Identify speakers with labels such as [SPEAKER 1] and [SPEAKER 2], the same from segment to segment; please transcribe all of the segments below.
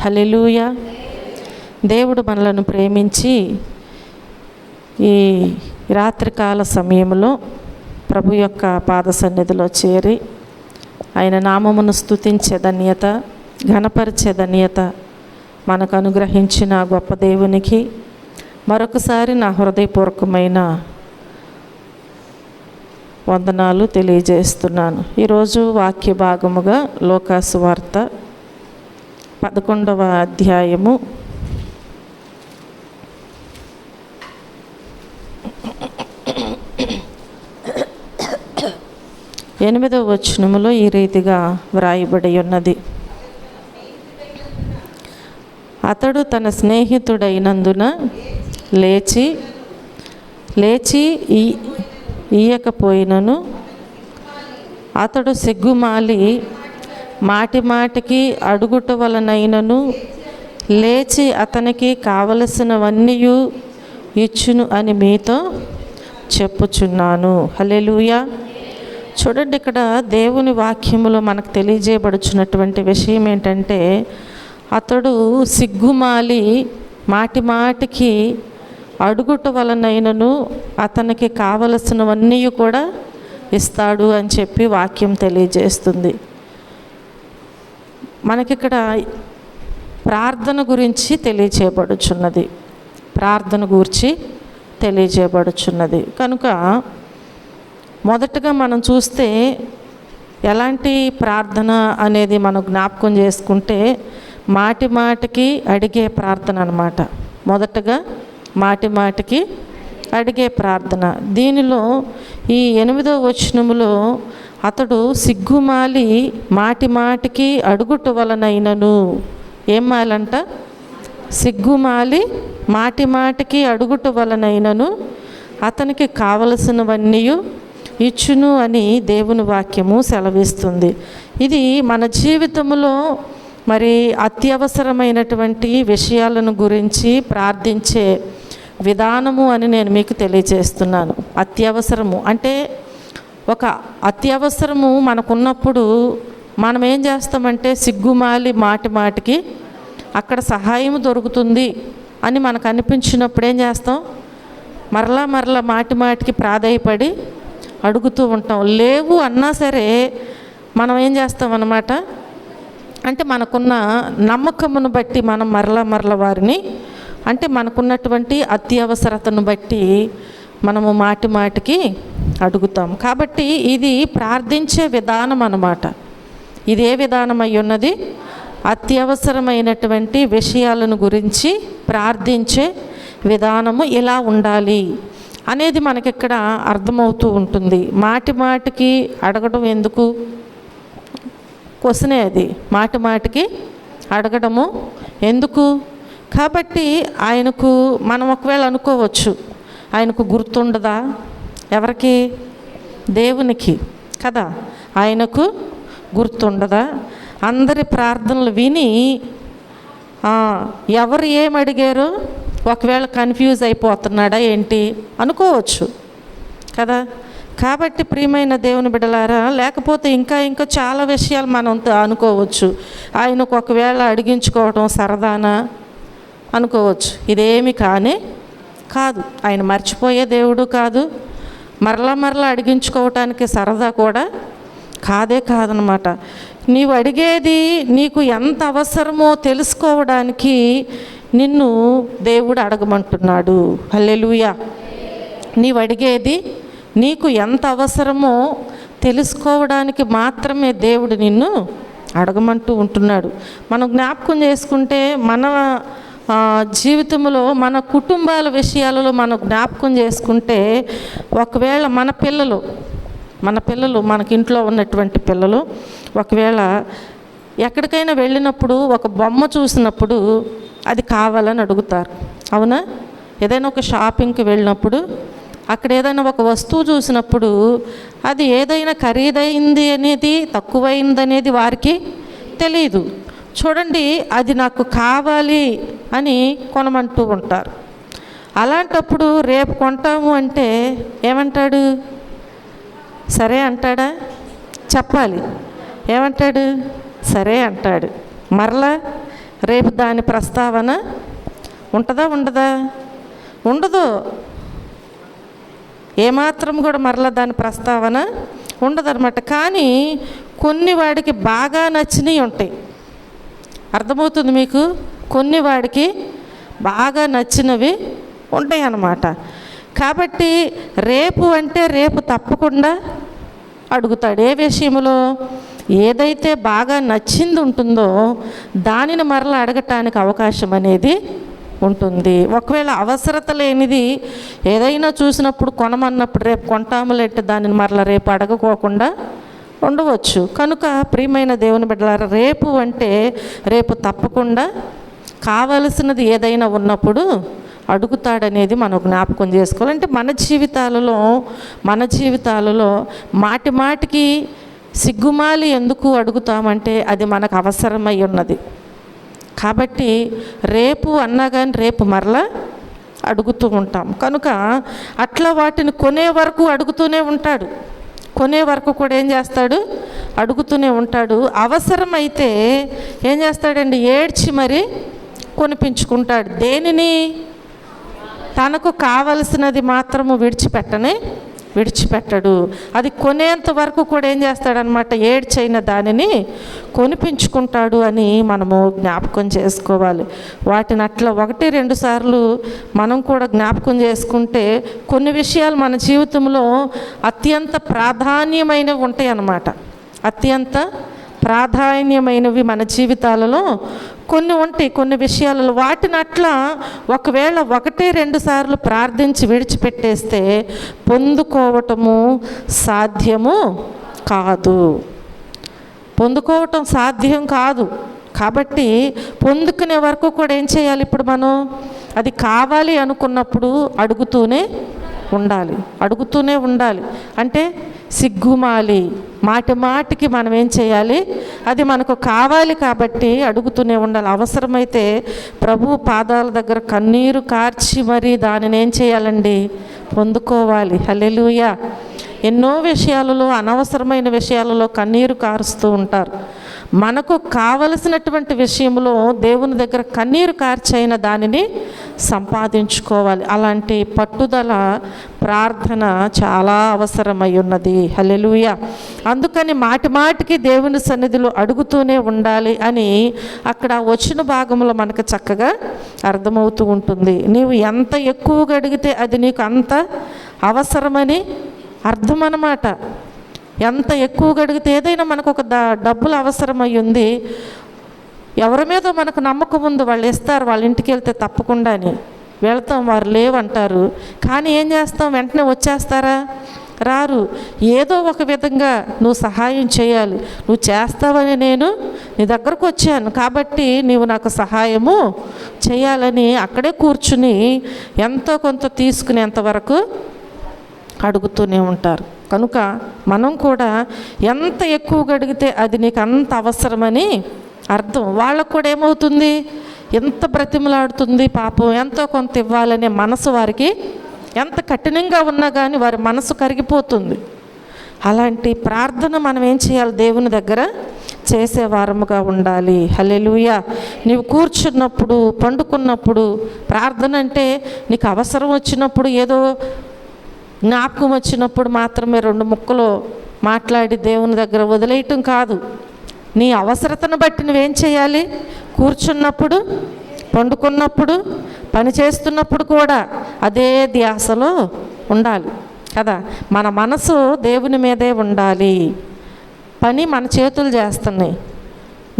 [SPEAKER 1] హల్లెలూయా. దేవుడు మనలను ప్రేమించి ఈ రాత్రికాల సమయంలో ప్రభు యొక్క పాద సన్నిధిలో చేరి ఆయన నామమును స్తుతించే ధన్యత, ఘనపరిచే ధన్యత మనకు అనుగ్రహించిన గొప్ప దేవునికి మరొకసారి నా హృదయపూర్వకమైన వందనాలు తెలియజేస్తున్నాను. ఈరోజు వాక్య భాగముగా లూకాసు వార్త 11వ అధ్యాయము 8వ వచనములో ఈ రీతిగా వ్రాయబడి ఉన్నది. అతడు తన స్నేహితుడైనందున లేచి ఇయ్యకపోయినను అతడు సిగ్గుమాలి మాటిమాటికి అడుగుట వలనైనను లేచి అతనికి కావలసినవన్నీ ఇచ్చును అని మీతో చెప్పుచున్నాను. హల్లెలూయా. చూడండి, ఇక్కడ దేవుని వాక్యములో మనకు తెలియజేయబడుచున్నటువంటి విషయం ఏంటంటే, అతడు సిగ్గుమాలి మాటిమాటికి అడుగుట వలనైనను అతనికి కావలసినవన్నీ కూడా ఇస్తాడు అని చెప్పి వాక్యం తెలియజేస్తుంది. మనకిక్కడ ప్రార్థన గురించి తెలియజేయబడుచున్నది. కనుక మొదటగా మనం చూస్తే ఎలాంటి ప్రార్థన అనేది మనం జ్ఞాపకం చేసుకుంటే మాటిమాటికి అడిగే ప్రార్థన అన్నమాట. మొదటగా మాటిమాటికి అడిగే ప్రార్థన. దీనిలో ఈ 8వ వచనములో అతడు సిగ్గుమాలి మాటిమాటికి అడుగుట వలనైనను, ఏం మాలంట? సిగ్గుమాలి మాటిమాటికి అడుగుట వలనైనను అతనికి కావలసినవన్నీ ఇచ్చును అని దేవుని వాక్యము సెలవిస్తుంది. ఇది మన జీవితంలో మరి అత్యవసరమైనటువంటి విషయాలను గురించి ప్రార్థించే విధానము అని నేను మీకు తెలియజేస్తున్నాను. అత్యవసరము అంటే ఒక అత్యవసరము మనకున్నప్పుడు మనం ఏం చేస్తామంటే సిగ్గుమాలి మాటిమాటికి అక్కడ సహాయం దొరుకుతుంది అని మనకు అనిపించినప్పుడు ఏం చేస్తాం? మరలా మాటిమాటికి ప్రాధేయపడి అడుగుతూ ఉంటాం. లేవు అన్నా సరే మనం ఏం చేస్తాం అన్నమాట, అంటే మనకున్న నమ్మకమును బట్టి మనం మరల వారిని, అంటే మనకున్నటువంటి అత్యవసరతను బట్టి మనము మాటిమాటికి అడుగుతాం. కాబట్టి ఇది ప్రార్థించే విధానం అన్నమాట. ఇది ఏ విధానం అయి ఉన్నది? అత్యవసరమైనటువంటి విషయాలను గురించి ప్రార్థించే విధానము ఇలా ఉండాలి అనేది మనకిక్కడ అర్థమవుతూ ఉంటుంది. మాటిమాటికి అడగడం ఎందుకు? క్వశ్చనే అది. మాటిమాటికి అడగడము ఎందుకు? కాబట్టి ఆయనకు మనం ఒకవేళ అనుకోవచ్చు, ఆయనకు గుర్తుండదా? ఎవరికి? దేవునికి కదా. ఆయనకు గుర్తుండదా? అందరి ప్రార్థనలు విని ఎవరు ఏం అడిగారో ఒకవేళ కన్ఫ్యూజ్ అయిపోతున్నాడా ఏంటి అనుకోవచ్చు కదా. కాబట్టి ప్రియమైన దేవుని బిడ్డలారా, లేకపోతే ఇంకా చాలా విషయాలు మనం అనుకోవచ్చు. ఆయనకు ఒకవేళ అడిగించుకోవడం సరదానా అనుకోవచ్చు. ఇదేమి కాదు. ఆయన మర్చిపోయే దేవుడు కాదు. మరలా అడిగించుకోవటానికి సరదా కూడా కాదనమాట. నీవు అడిగేది నీకు ఎంత అవసరమో తెలుసుకోవడానికి నిన్ను దేవుడు అడగమంటున్నాడు. హల్లెలూయా. నీవు అడిగేది నీకు ఎంత అవసరమో తెలుసుకోవడానికి మాత్రమే దేవుడు నిన్ను అడగమంటూ ఉంటున్నాడు. మనం జ్ఞాపకం చేసుకుంటే మన జీవితంలో మన కుటుంబాల విషయాలలో మనం జ్ఞాపకం చేసుకుంటే, ఒకవేళ మన పిల్లలు మనకి ఇంట్లో ఉన్నటువంటి పిల్లలు ఒకవేళ ఎక్కడికైనా వెళ్ళినప్పుడు ఒక బొమ్మ చూసినప్పుడు అది కావాలని అడుగుతారు. అవునా? ఏదైనా ఒక షాపింగ్కి వెళ్ళినప్పుడు అక్కడ ఏదైనా ఒక వస్తువు చూసినప్పుడు అది ఏదైనా ఖరీదైంది అనేది తక్కువైంది అనేది వారికి తెలియదు. చూడండి, అది నాకు కావాలి అని కొనమంటూ ఉంటారు. అలాంటప్పుడు రేపు కొంటాము అంటే ఏమంటాడు? సరే అంటాడా? చెప్పాలి. ఏమంటాడు? సరే అంటాడు. మరలా రేపు దాని ప్రస్తావన ఉంటుందా ఉండదా? ఉండదు. ఏమాత్రం కూడా మరలా దాని ప్రస్తావన ఉండదన్నమాట. కానీ కొన్ని వాడికి బాగా నచ్చినవి ఉంటాయి. అర్థమవుతుంది మీకు? కొన్ని వాడికి బాగా నచ్చినవి ఉంటాయి అన్నమాట. కాబట్టి రేపు అంటే రేపు తప్పకుండా అడుగుతాడు. ఏ విషయంలో? ఏదైతే బాగా నచ్చింది ఉంటుందో దానిని మరలా అడగటానికి అవకాశం అనేది ఉంటుంది. ఒకవేళ అవసరత లేనిది ఏదైనా చూసినప్పుడు కొనమన్నప్పుడు రేపు కొంటాములేంటే దానిని మరలా రేపు అడగకోకుండా ఉండవచ్చు. కనుక ప్రియమైన దేవుని బిడ్డలారా, రేపు అంటే రేపు తప్పకుండా కావలసినది ఏదైనా ఉన్నప్పుడు అడుగుతాడనేది మనం జ్ఞాపకం చేసుకోవాలి. అంటే మన జీవితాలలో మాటి మాటికి సిగ్గుమాలి ఎందుకు అడుగుతామంటే అది మనకు అవసరమై ఉన్నది. కాబట్టి రేపు అన్నా కానీ రేపు మరలా అడుగుతూ ఉంటాం. కనుక అట్లా వాటిని కొనే వరకు అడుగుతూనే ఉంటాడు. కొనే వరకు కూడా ఏం చేస్తాడు? అడుగుతూనే ఉంటాడు. అవసరమైతే ఏం చేస్తాడండి? ఏడ్చి మరి కొనిపించుకుంటాడు. దేనిని? తనకు కావలసినది మాత్రము విడిచిపెట్టడు. అది కొనేంత వరకు కూడా ఏం చేస్తాడనమాట? ఏడ్చైన దానిని కొనిపించుకుంటాడు అని మనము జ్ఞాపకం చేసుకోవాలి. వాటిని అట్లా 1-2 సార్లు మనం కూడా జ్ఞాపకం చేసుకుంటే కొన్ని విషయాలు మన జీవితంలో అత్యంత ప్రాధాన్యమైనవి ఉంటాయి అన్నమాట. అత్యంత ప్రాధాన్యమైనవి మన జీవితాలలో కొన్ని ఉంటాయి. కొన్ని విషయాలలో వాటిని అట్లా ఒకవేళ 1-2 సార్లు ప్రార్థించి విడిచిపెట్టేస్తే పొందుకోవటము సాధ్యము కాదు. పొందుకోవటం సాధ్యం కాదు. కాబట్టి పొందుకునే వరకు కూడా ఏం చేయాలి? ఇప్పుడు మనం అది కావాలి అనుకున్నప్పుడు అడుగుతూనే ఉండాలి. అంటే సిగ్గుమాలి మాటి మాటికి మనం ఏం చేయాలి? అది మనకు కావాలి కాబట్టి అడుగుతూనే ఉండాలి. అవసరమైతే ప్రభు పాదాల దగ్గర కన్నీరు కార్చి మరి దానిని ఏం చేయాలండి? పొందుకోవాలి. హల్లెలూయా. ఎన్నో విషయాలలో, అనవసరమైన విషయాలలో కన్నీరు కారుస్తూ ఉంటారు. మనకు కావలసినటువంటి విషయంలో దేవుని దగ్గర కన్నీరు కార్చైన దానిని సంపాదించుకోవాలి. అలాంటి పట్టుదల ప్రార్థన చాలా అవసరమై ఉన్నది. హల్లెలూయా. అందుకని మాటి మాటికి దేవుని సన్నిధిలో అడుగుతూనే ఉండాలి అని అక్కడ వచ్చిన భాగంలో మనకు చక్కగా అర్థమవుతూ ఉంటుంది. నీవు ఎంత ఎక్కువగా అడిగితే అది నీకు అంత అవసరమని అర్థం అన్నమాట. ఎంత ఎక్కువగా అడిగితే ఏదైనా మనకు ఒక డబ్బులు అవసరమై ఉంది, ఎవరి మీద మనకు నమ్మకం ఉంది, వాళ్ళు ఇస్తారు, వాళ్ళ ఇంటికి వెళ్తే తప్పకుండా అని వెళ్తాం, వారు లేవంటారు. కానీ ఏం చేస్తాం? వెంటనే వచ్చేస్తారా? రారు. ఏదో ఒక విధంగా నువ్వు సహాయం చేయాలి. నువ్వు చేస్తావని నేను నీ దగ్గరకు వచ్చాను కాబట్టి నీవు నాకు సహాయము చేయాలని అక్కడే కూర్చుని ఎంతో కొంత తీసుకునేంతవరకు అడుగుతూనే ఉంటారు. కనుక మనం కూడా ఎంత ఎక్కువగా అడిగితే అది నీకు అంత అవసరమని అర్థం. వాళ్ళకు కూడా ఏమవుతుంది? ఎంత బ్రతిమలాడుతుంది పాపం, ఎంతో కొంత ఇవ్వాలనే మనసు వారికి ఎంత కఠినంగా ఉన్నా కానీ వారి మనసు కరిగిపోతుంది. అలాంటి ప్రార్థన మనం ఏం చేయాలి? దేవుని దగ్గర చేసేవారముగా ఉండాలి. హల్లెలూయా. నీవు కూర్చున్నప్పుడు, పండుకున్నప్పుడు ప్రార్థన అంటే నీకు అవసరం వచ్చినప్పుడు, ఏదో జ్ఞాపకం వచ్చినప్పుడు మాత్రమే 2 ముక్కలు మాట్లాడి దేవుని దగ్గర వదిలేయటం కాదు. నీ అవసరతను బట్టి నువ్వేం చేయాలి? కూర్చున్నప్పుడు, పండుకున్నప్పుడు, పని చేస్తున్నప్పుడు కూడా అదే ధ్యాసలో ఉండాలి కదా. మన మనసు దేవుని మీదే ఉండాలి. పని మన చేతులు చేస్తున్నాయి,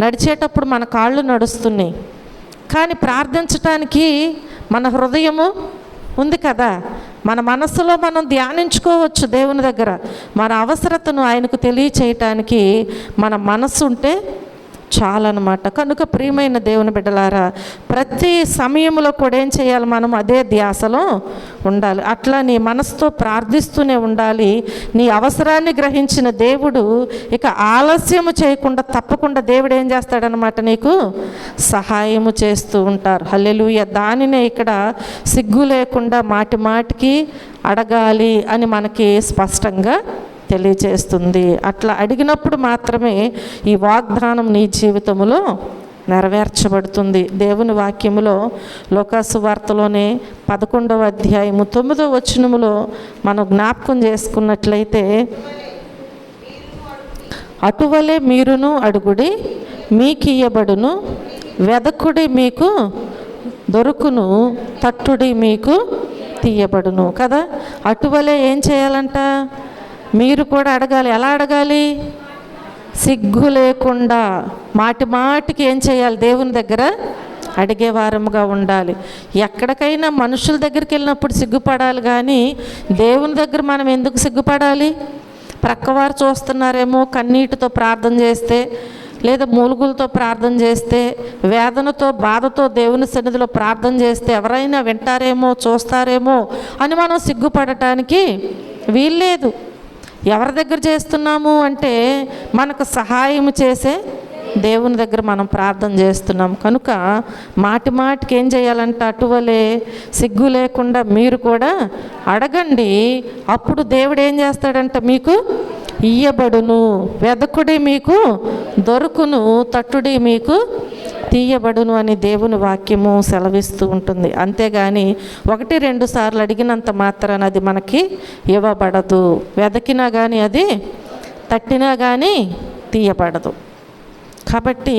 [SPEAKER 1] నడిచేటప్పుడు మన కాళ్ళు నడుస్తున్నాయి, కానీ ప్రార్థించటానికి మన హృదయము ఉంది కదా. మన మనసులో మనం ధ్యానించుకోవచ్చు దేవుని దగ్గర. మన అవసరతను ఆయనకు తెలియచేయటానికి మన మనసు ఉంటే చాలన్నమాట. కనుక ప్రియమైన దేవుని బిడ్డలారా, ప్రతి సమయంలో కూడా ఏం చేయాలి? మనం అదే ధ్యాసలో ఉండాలి. అట్లా నీ మనసుతో ప్రార్థిస్తూనే ఉండాలి. నీ అవసరాన్ని గ్రహించిన దేవుడు ఇక ఆలస్యము చేయకుండా తప్పకుండా దేవుడు ఏం చేస్తాడనమాట? నీకు సహాయము చేస్తూ ఉంటారు. హల్లెలూయా. దానినే ఇక్కడ సిగ్గు లేకుండా మాటి మాటికి అడగాలి అని మనకి స్పష్టంగా తెలియజేస్తుంది. అట్లా అడిగినప్పుడు మాత్రమే ఈ వాగ్దానం నీ జీవితంలో నెరవేర్చబడుతుంది. దేవుని వాక్యములో లోకాసు వార్తలోనే 11వ అధ్యాయము 9వ వచనములో మనం జ్ఞాపకం చేసుకున్నట్లయితే, అటువలే మీరును అడుగుడి మీకియ్యబడును, వెదకుడి మీకు దొరుకును, తట్టుడి మీకు తీయబడును కదా. అటువలే ఏం చేయాలంట? మీరు కూడా అడగాలి. ఎలా అడగాలి? సిగ్గు లేకుండా మాటి మాటికి ఏం చేయాలి? దేవుని దగ్గర అడిగే వారముగా ఉండాలి. ఎక్కడికైనా మనుషుల దగ్గరికి వెళ్ళినప్పుడు సిగ్గుపడాలి, కానీ దేవుని దగ్గర మనం ఎందుకు సిగ్గుపడాలి? ప్రక్కవారు చూస్తున్నారేమో కన్నీటితో ప్రార్థన చేస్తే, లేదా మూలుగులతో ప్రార్థన చేస్తే, వేదనతో బాధతో దేవుని సన్నిధిలో ప్రార్థన చేస్తే ఎవరైనా వింటారేమో చూస్తారేమో అని మనం సిగ్గుపడటానికి వీల్లేదు. ఎవరి దగ్గర చేస్తున్నాము అంటే మనకు సహాయం చేసే దేవుని దగ్గర మనం ప్రార్థన చేస్తున్నాం కనుక మాటి మాటికి ఏం చేయాలంటే అటువలే సిగ్గు లేకుండా మీరు కూడా అడగండి, అప్పుడు దేవుడు ఏం చేస్తాడంట? మీకు ఇయ్యబడును, వెదకుడి మీకు దొరుకును, తట్టుడి మీకు తీయబడును అని దేవుని వాక్యము సెలవిస్తూ ఉంటుంది. అంతేగాని 1-2 సార్లు అడిగినంత మాత్రాన అది మనకి ఇవ్వబడదు. వెదకినా కానీ అది, తట్టినా కానీ తీయబడదు. కాబట్టి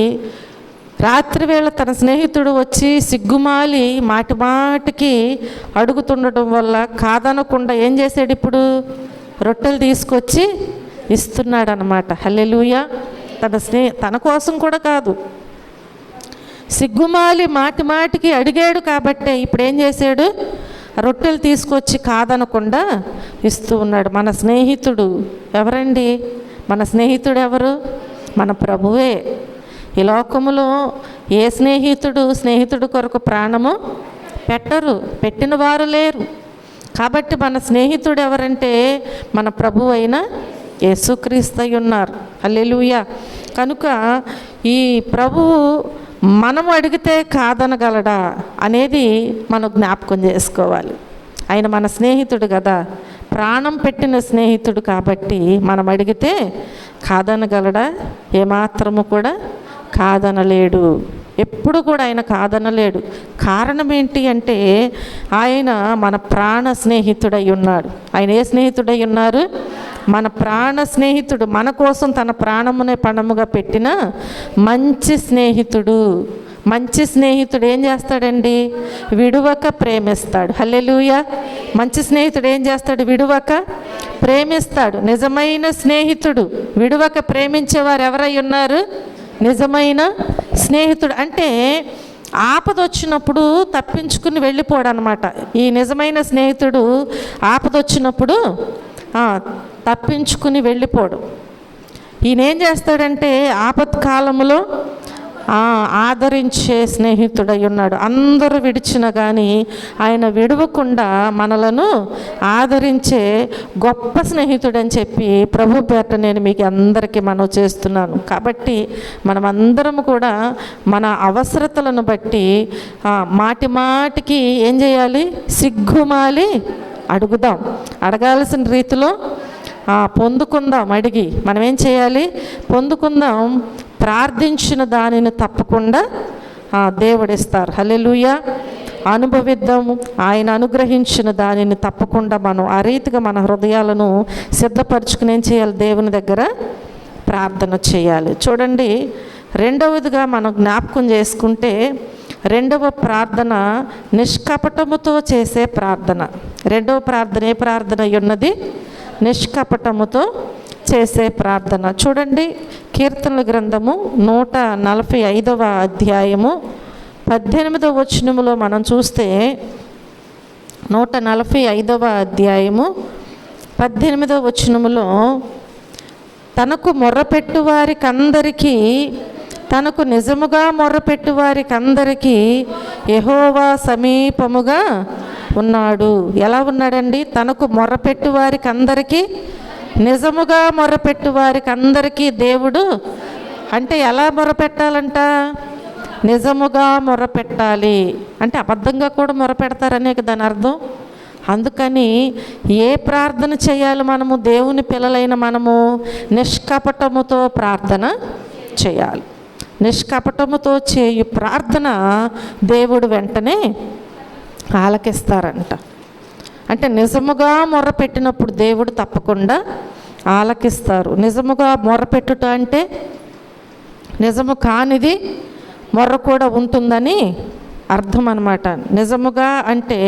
[SPEAKER 1] రాత్రివేళ తన స్నేహితుడు వచ్చి సిగ్గుమాలి మాటి మాటికి అడుగుతుండటం వల్ల కాదనకుండా ఏం చేశాడు? ఇప్పుడు రొట్టెలు తీసుకొచ్చి ఇస్తున్నాడు అన్నమాట. హల్లెలూయా. తన కోసం కూడా కాదు, సిగ్గుమాలి మాటి మాటికి అడిగాడు కాబట్టే ఇప్పుడు ఏం చేశాడు? రొట్టెలు తీసుకొచ్చి కాదనకుండా ఇస్తూ ఉన్నాడు. మన స్నేహితుడు ఎవరండి? మన స్నేహితుడు ఎవరు? మన ప్రభువే. ఈ లోకములో ఏ స్నేహితుడు కొరకు ప్రాణము పెట్టరు, పెట్టిన వారు లేరు. కాబట్టి మన స్నేహితుడు ఎవరంటే మన ప్రభువు అయిన యేసుక్రీస్తు అయి ఉన్నారు. హల్లెలూయా. కనుక ఈ ప్రభువు మనము అడిగితే కాదనగలడా అనేది మనం జ్ఞాపకం చేసుకోవాలి. ఆయన మన స్నేహితుడు కదా, ప్రాణం పెట్టిన స్నేహితుడు కాబట్టి మనం అడిగితే కాదనగలడా? ఏమాత్రము కూడా కాదనలేడు. ఎప్పుడు కూడా ఆయన కాదనలేడు. కారణం ఏంటి అంటే ఆయన మన ప్రాణ స్నేహితుడై ఉన్నాడు. ఆయన ఏ స్నేహితుడై ఉన్నారు? మన ప్రాణ స్నేహితుడు. మన కోసం తన ప్రాణమునే పణముగా పెట్టిన మంచి స్నేహితుడు. మంచి స్నేహితుడు ఏం చేస్తాడండి? విడువక ప్రేమిస్తాడు. హల్లెలూయా. మంచి స్నేహితుడు ఏం చేస్తాడు? విడువక ప్రేమిస్తాడు. నిజమైన స్నేహితుడు విడువక ప్రేమించేవారు ఎవరై ఉన్నారు? నిజమైన స్నేహితుడు. అంటే ఆపద వచ్చినప్పుడు తప్పించుకుని వెళ్ళిపోడు అనమాట. ఈ నిజమైన స్నేహితుడు ఆపద వచ్చినప్పుడు తప్పించుకుని వెళ్ళిపోడు. ఈయన ఏం చేస్తాడంటే ఆపత్కాలంలో ఆదరించే స్నేహితుడై ఉన్నాడు. అందరూ విడిచిన కానీ ఆయన విడవకుండా మనలను ఆదరించే గొప్ప స్నేహితుడని చెప్పి ప్రభు పేట నేను మీకు అందరికీ మనవి చేస్తున్నాను. కాబట్టి మనమందరం కూడా మన అవసరతలను బట్టి మాటి మాటికి ఏం చేయాలి? సిగ్గుమాలి అడుగుదాం. అడగాల్సిన రీతిలో పొందుకుందాం. అడిగి మనం ఏం చేయాలి? పొందుకుందాం. ప్రార్థించిన దానిని తప్పకుండా దేవుడిస్తారు. హల్లెలూయా. అనుభవిద్దాము. ఆయన అనుగ్రహించిన దానిని తప్పకుండా మనం ఆ రీతిగా మన హృదయాలను సిద్ధపరచుకుని ఏం చేయాలి? దేవుని దగ్గర ప్రార్థన చేయాలి. చూడండి, రెండవదిగా మనం జ్ఞాపకం చేసుకుంటే రెండవ ప్రార్థన నిష్కపటముతో చేసే ప్రార్థన. రెండవ ప్రార్థన ఏ ప్రార్థన ఉన్నది? నిష్కపటముతో చేసే ప్రార్థన. చూడండి, కీర్తనల గ్రంథము 145వ అధ్యాయము 18వ వచనములో మనం చూస్తే 145వ అధ్యాయము 18వ వచనములో తనకు మొర్రపెట్టు వారికందరికీ, తనకు నిజముగా మొర్రపెట్టు వారికందరికీ యెహోవా సమీపముగా ఉన్నాడు. ఎలా ఉన్నాడండి? తనకు మొర్రపెట్టు వారికందరికీ, నిజముగా మొర్రపెట్టు వారికందరికీ దేవుడు. అంటే ఎలా మొర్రపెట్టాలంట? నిజముగా మొర్రపెట్టాలి. అంటే అబద్ధంగా కూడా మొర్రపెడతారనే దాని అర్థం. అందుకని ఏ ప్రార్థన చేయాలి? మనము దేవుని పిల్లలైన మనము నిష్కపటముతో ప్రార్థన చేయాలి. నిష్కపటముతో చేయు ప్రార్థన దేవుడు వెంటనే ఆలకిస్తారంట. అంటే నిజముగా మొర్రపెట్టినప్పుడు దేవుడు తప్పకుండా ఆలకిస్తారు. నిజముగా మొర్రపెట్టుట అంటే నిజము కానిది మొర్ర కూడా ఉంటుందని అర్థం అన్నమాట. నిజముగా అంటే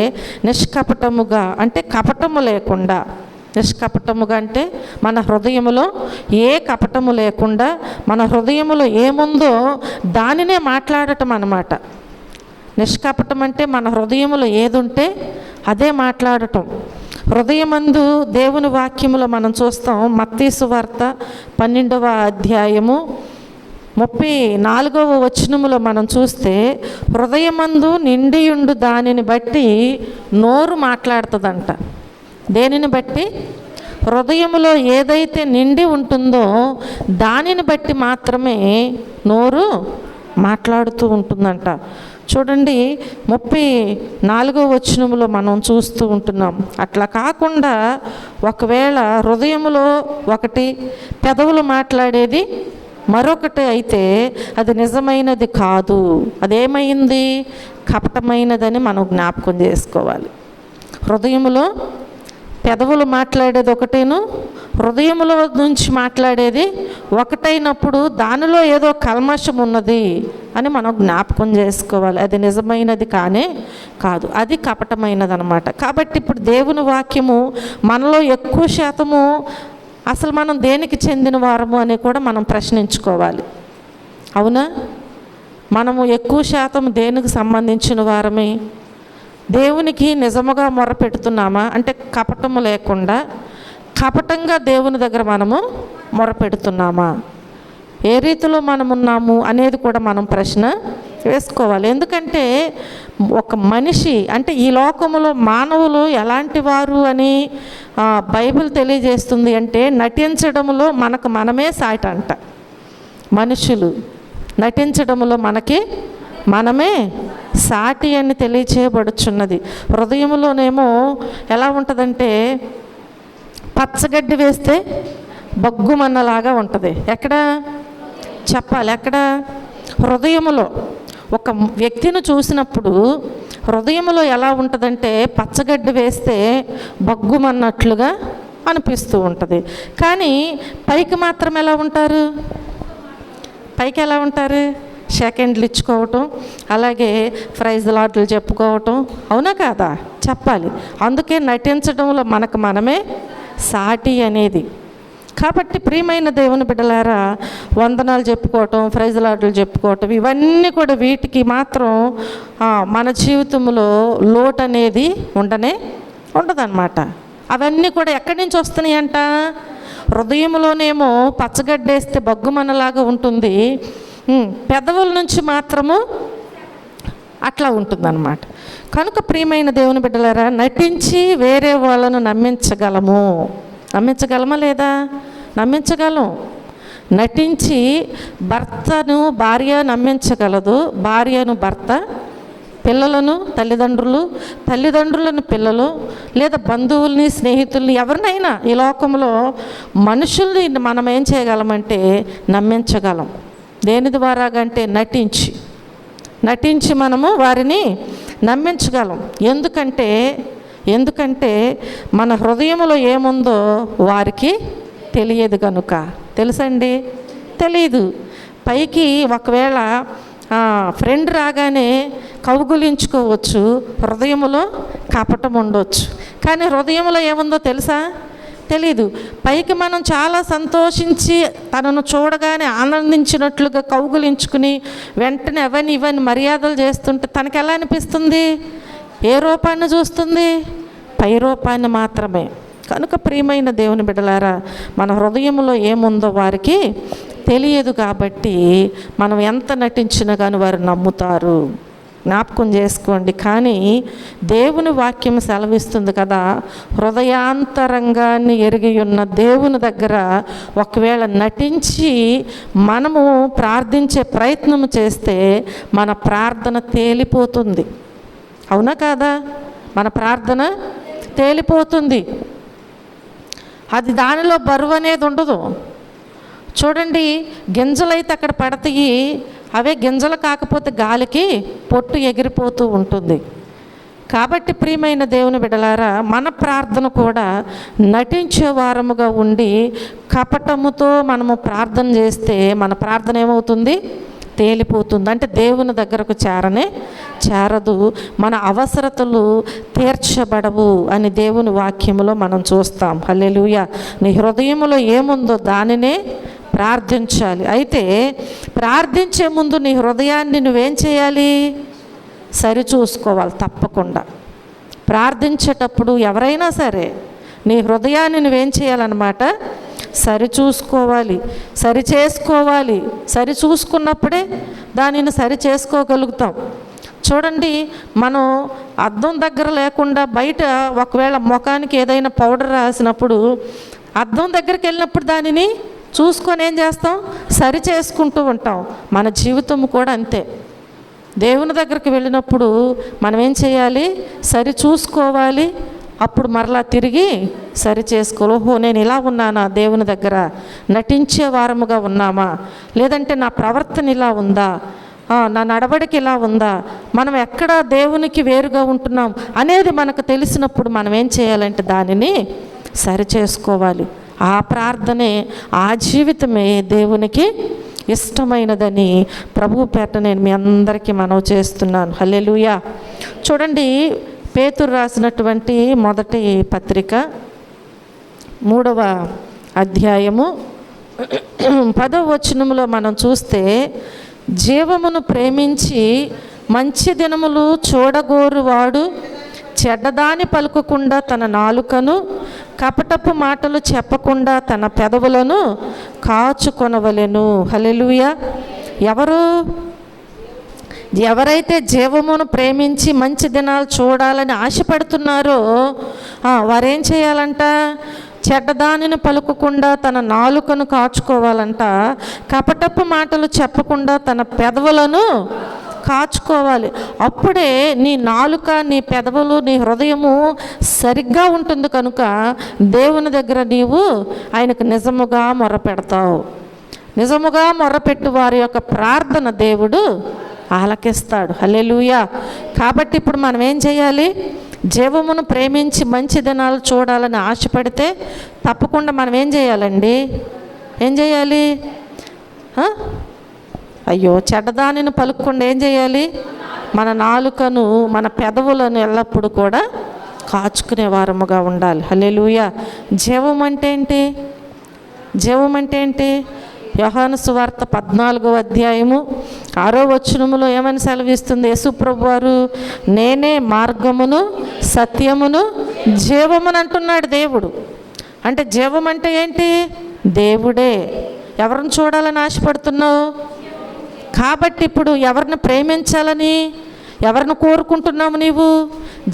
[SPEAKER 1] నిష్కపటముగా, అంటే కపటము లేకుండా. నిష్కపటముగా అంటే మన హృదయములో ఏ కపటము లేకుండా, మన హృదయములో ఏముందో దానినే మాట్లాడటం అన్నమాట. నిష్కపటం అంటే మన హృదయములో ఏదుంటే అదే మాట్లాడటం. హృదయమందు దేవుని వాక్యములో మనం చూస్తాం. మత్తయి సువార్త 12వ అధ్యాయము 34వ వచనములో మనం చూస్తే, హృదయమందు నిండియుండు దానిని బట్టి నోరు మాట్లాడుతుందంట. దేనిని బట్టి? హృదయములో ఏదైతే నిండి ఉంటుందో దానిని బట్టి మాత్రమే నోరు మాట్లాడుతూ ఉంటుందంట. చూడండి 34వ వచనములో మనం చూస్తూ ఉంటున్నాం. అట్లా కాకుండా ఒకవేళ హృదయములో ఒకటి, పెదవులు మాట్లాడేది మరొకటి అయితే అది నిజమైనది కాదు. అదేమైంది? కపటమైనదని మనం జ్ఞాపకం చేసుకోవాలి. హృదయములో పెదవులు మాట్లాడేది ఒకటేను, హృదయములో నుంచి మాట్లాడేది ఒకటైనప్పుడు దానిలో ఏదో కల్మషం ఉన్నది అని మనం జ్ఞాపకం చేసుకోవాలి. అది నిజమైనది కానే కాదు, అది కపటమైనది అనమాట. కాబట్టి ఇప్పుడు దేవుని వాక్యము మనలో ఎక్కువ శాతము అసలు మనం దేనికి చెందిన వారము అని కూడా మనం ప్రశ్నించుకోవాలి. అవునా? మనము ఎక్కువ శాతం దేనికి సంబంధించిన వారమే? దేవునికి నిజముగా మొరపెడుతున్నామా? అంటే కపటము లేకుండా కపటంగా దేవుని దగ్గర మనము మొరపెడుతున్నామా? ఏ రీతిలో మనం ఉన్నాము అనేది కూడా మనం ప్రశ్న వేసుకోవాలి. ఎందుకంటే ఒక మనిషి, అంటే ఈ లోకములో మానవులు ఎలాంటి వారు అని బైబిల్ తెలియజేస్తుంది. అంటే నటించడంలో మనకు మనమే సాటి అంట. మనుషులు నటించడంలో మనకి మనమే సాటి అని తెలియచేయబడుచున్నది. హృదయంలోనేమో ఎలా ఉంటుందంటే పచ్చగడ్డి వేస్తే బగ్గుమన్నలాగా ఉంటుంది. ఎక్కడ చెప్పాలి? ఎక్కడ? హృదయములో. ఒక వ్యక్తిని చూసినప్పుడు హృదయంలో ఎలా ఉంటుందంటే పచ్చగడ్డి వేస్తే బగ్గుమన్నట్లుగా అనిపిస్తూ ఉంటుంది. కానీ పైకి మాత్రం ఎలా ఉంటారు? పైకి ఎలా ఉంటారు? సెకండ్లు ఇచ్చుకోవటం, అలాగే ప్రైజ్ లాట్లు చెప్పుకోవటం. అవునా కాదా? చెప్పాలి. అందుకే నటించడంలో మనకు మనమే సాటి అనేది. కాబట్టి ప్రియమైన దేవుని బిడ్డలారా, వందనాలు చెప్పుకోవటం, ప్రైజ్ లాట్లు చెప్పుకోవటం, ఇవన్నీ కూడా వీటికి మాత్రం మన జీవితంలో లోటు అనేది ఉండదన్నమాట. అవన్నీ కూడా ఎక్కడి నుంచి వస్తున్నాయి అంట? హృదయంలోనేమో పచ్చగడ్డేస్తే బగ్గుమనలాగా ఉంటుంది, పెదవుల నుంచి మాత్రము అట్లా ఉంటుందన్నమాట. కనుక ప్రియమైన దేవుని బిడ్డలారా, నటించి వేరే వాళ్ళను నమ్మించగలమా లేదా? నమ్మించగలం. నటించి భర్తను భార్య నమ్మించగలదు, భార్యను భర్త, పిల్లలను తల్లిదండ్రులను పిల్లలు, లేదా బంధువుల్ని, స్నేహితుల్ని, ఎవరినైనా ఈ లోకంలో మనుషుల్ని మనం ఏం చేయగలమంటే నమ్మించగలం. దేని ద్వారాగంటే నటించి మనము వారిని నమ్మించగలం. ఎందుకంటే మన హృదయంలో ఏముందో వారికి తెలియదు కనుక. తెలుసండి? తెలియదు. పైకి ఒకవేళ ఫ్రెండ్ రాగానే కౌగులించుకోవచ్చు, హృదయంలో కపటం ఉండొచ్చు. కానీ హృదయంలో ఏముందో తెలుసా? తెలీదు. పైకి మనం చాలా సంతోషించి తనను చూడగానే ఆనందించినట్లుగా కౌగులించుకుని వెంటనే ఇవన్నీ మర్యాదలు చేస్తుంటే తనకి ఎలా అనిపిస్తుంది? ఏ రూపాన్ని చూస్తుంది? పై రూపాన్ని మాత్రమే. కనుక ప్రియమైన దేవుని బిడ్డలారా, మన హృదయంలో ఏముందో వారికి తెలియదు. కాబట్టి మనం ఎంత నటించినా కానీ వారు నమ్ముతారు. జ్ఞాపకం చేసుకోండి. కానీ దేవుని వాక్యం సెలవిస్తుంది కదా, హృదయాంతరంగాన్ని ఎరిగి ఉన్న దేవుని దగ్గర ఒకవేళ నటించి మనము ప్రార్థించే ప్రయత్నం చేస్తే మన ప్రార్థన తేలిపోతుంది. అవునా కాదా? మన ప్రార్థన తేలిపోతుంది. అది దానిలో బరువు అనేది ఉండదు. చూడండి, గింజలైతే అక్కడ పడతాయి, అవే గింజలు కాకపోతే గాలికి పొట్టు ఎగిరిపోతూ ఉంటుంది. కాబట్టి ప్రియమైన దేవుని బిడ్డలారా, మన ప్రార్థన కూడా నటించే వారముగా ఉండి కపటముతో మనము ప్రార్థన చేస్తే మన ప్రార్థన ఏమవుతుంది? తేలిపోతుంది. అంటే దేవుని దగ్గరకు చేరదు, మన అవసరతలు తీర్చబడవు అని దేవుని వాక్యములో మనం చూస్తాం. హల్లెలూయా. నీ హృదయములో ఏముందో దానినే ప్రార్థించాలి. అయితే ప్రార్థించే ముందు నీ హృదయాన్ని నువ్వేం చేయాలి? సరిచూసుకోవాలి. తప్పకుండా ప్రార్థించేటప్పుడు ఎవరైనా సరే నీ హృదయాన్ని నువ్వేం చేయాలన్నమాట? సరిచూసుకోవాలి, సరిచేసుకోవాలి. సరిచూసుకున్నప్పుడే దానిని సరిచేసుకోగలుగుతాం. చూడండి, మనం అద్దం దగ్గర లేకుండా బయట ఒకవేళ ముఖానికి ఏదైనా పౌడర్ రాసినప్పుడు అద్దం దగ్గరికి వెళ్ళినప్పుడు దానిని చూసుకొని ఏం చేస్తాం? సరి చేసుకుంటూ ఉంటాం. మన జీవితం కూడా అంతే. దేవుని దగ్గరికి వెళ్ళినప్పుడు మనం ఏం చేయాలి? సరి చూసుకోవాలి. అప్పుడు మరలా తిరిగి సరి చేసుకోవాలి. ఓహో, నేను ఇలా ఉన్నానా? దేవుని దగ్గర నటించే వారముగా ఉన్నామా? లేదంటే నా ప్రవర్తన ఇలా ఉందా? నా నడవడికి ఇలా ఉందా? మనం ఎక్కడ దేవునికి వేరుగా ఉంటున్నాం అనేది మనకు తెలిసినప్పుడు మనం ఏం చేయాలంటే దానిని సరి చేసుకోవాలి. ఆ ప్రార్థనే, ఆ జీవితమే దేవునికి ఇష్టమైనదని ప్రభు పేట నేను మీ అందరికీ మనవి చేస్తున్నాను. హల్లెలూయా. చూడండి, పేతురు రాసినటువంటి మొదటి పత్రిక 3వ అధ్యాయము 10వ వచనములో మనం చూస్తే, జీవమును ప్రేమించి మంచి దినములు చూడగోరువాడు చెడ్డదాని పలుకకుండా తన నాలుకను, కపటపు మాటలు చెప్పకుండా తన పెదవులను కాచుకొనవలెను. హల్లెలూయా. ఎవరైతే జీవమును ప్రేమించి మంచి దినాలు చూడాలని ఆశపడుతున్నారో వారేం చేయాలంట? చెడ్డదానిని పలుకకుండా తన నాలుకను కాచుకోవాలంట, కపటపు మాటలు చెప్పకుండా తన పెదవులను కాచుకోవాలి. అప్పుడే నీ నాలుక, నీ పెదవులు, నీ హృదయము సరిగ్గా ఉంటుంది. కనుక దేవుని దగ్గర నీవు ఆయనకు నిజముగా మొర్రపెడతావు. నిజముగా మొర్రపెట్టు వారి యొక్క ప్రార్థన దేవుడు ఆలకిస్తాడు. హల్లెలూయా. కాబట్టి ఇప్పుడు మనం ఏం చేయాలి? జీవమును ప్రేమించి మంచి దినాలు చూడాలని ఆశపడితే తప్పకుండా మనం ఏం చేయాలండి? ఏం చేయాలి? అయ్యో, చెడ్డదానిని పలుకకుండా ఏం చేయాలి? మన నాలుకను, మన పెదవులను ఎల్లప్పుడూ కూడా కాచుకునే వారముగా ఉండాలి. హల్లెలూయా. జీవం అంటే ఏంటి? జీవం అంటే ఏంటి? యోహాను సువార్త 14వ అధ్యాయము 6వ వచనములో ఏమని సెలవిస్తుంది యేసు ప్రభువారు? నేనే మార్గమును, సత్యమును, జీవమును అంటున్నాడు దేవుడు. అంటే జీవం అంటే ఏంటి? దేవుడే. ఎవరిని చూడాలని ఆశపడుతున్నావు? కాబట్టి ఇప్పుడు ఎవరిని ప్రేమించాలని, ఎవరిని కోరుకుంటున్నావు? నీవు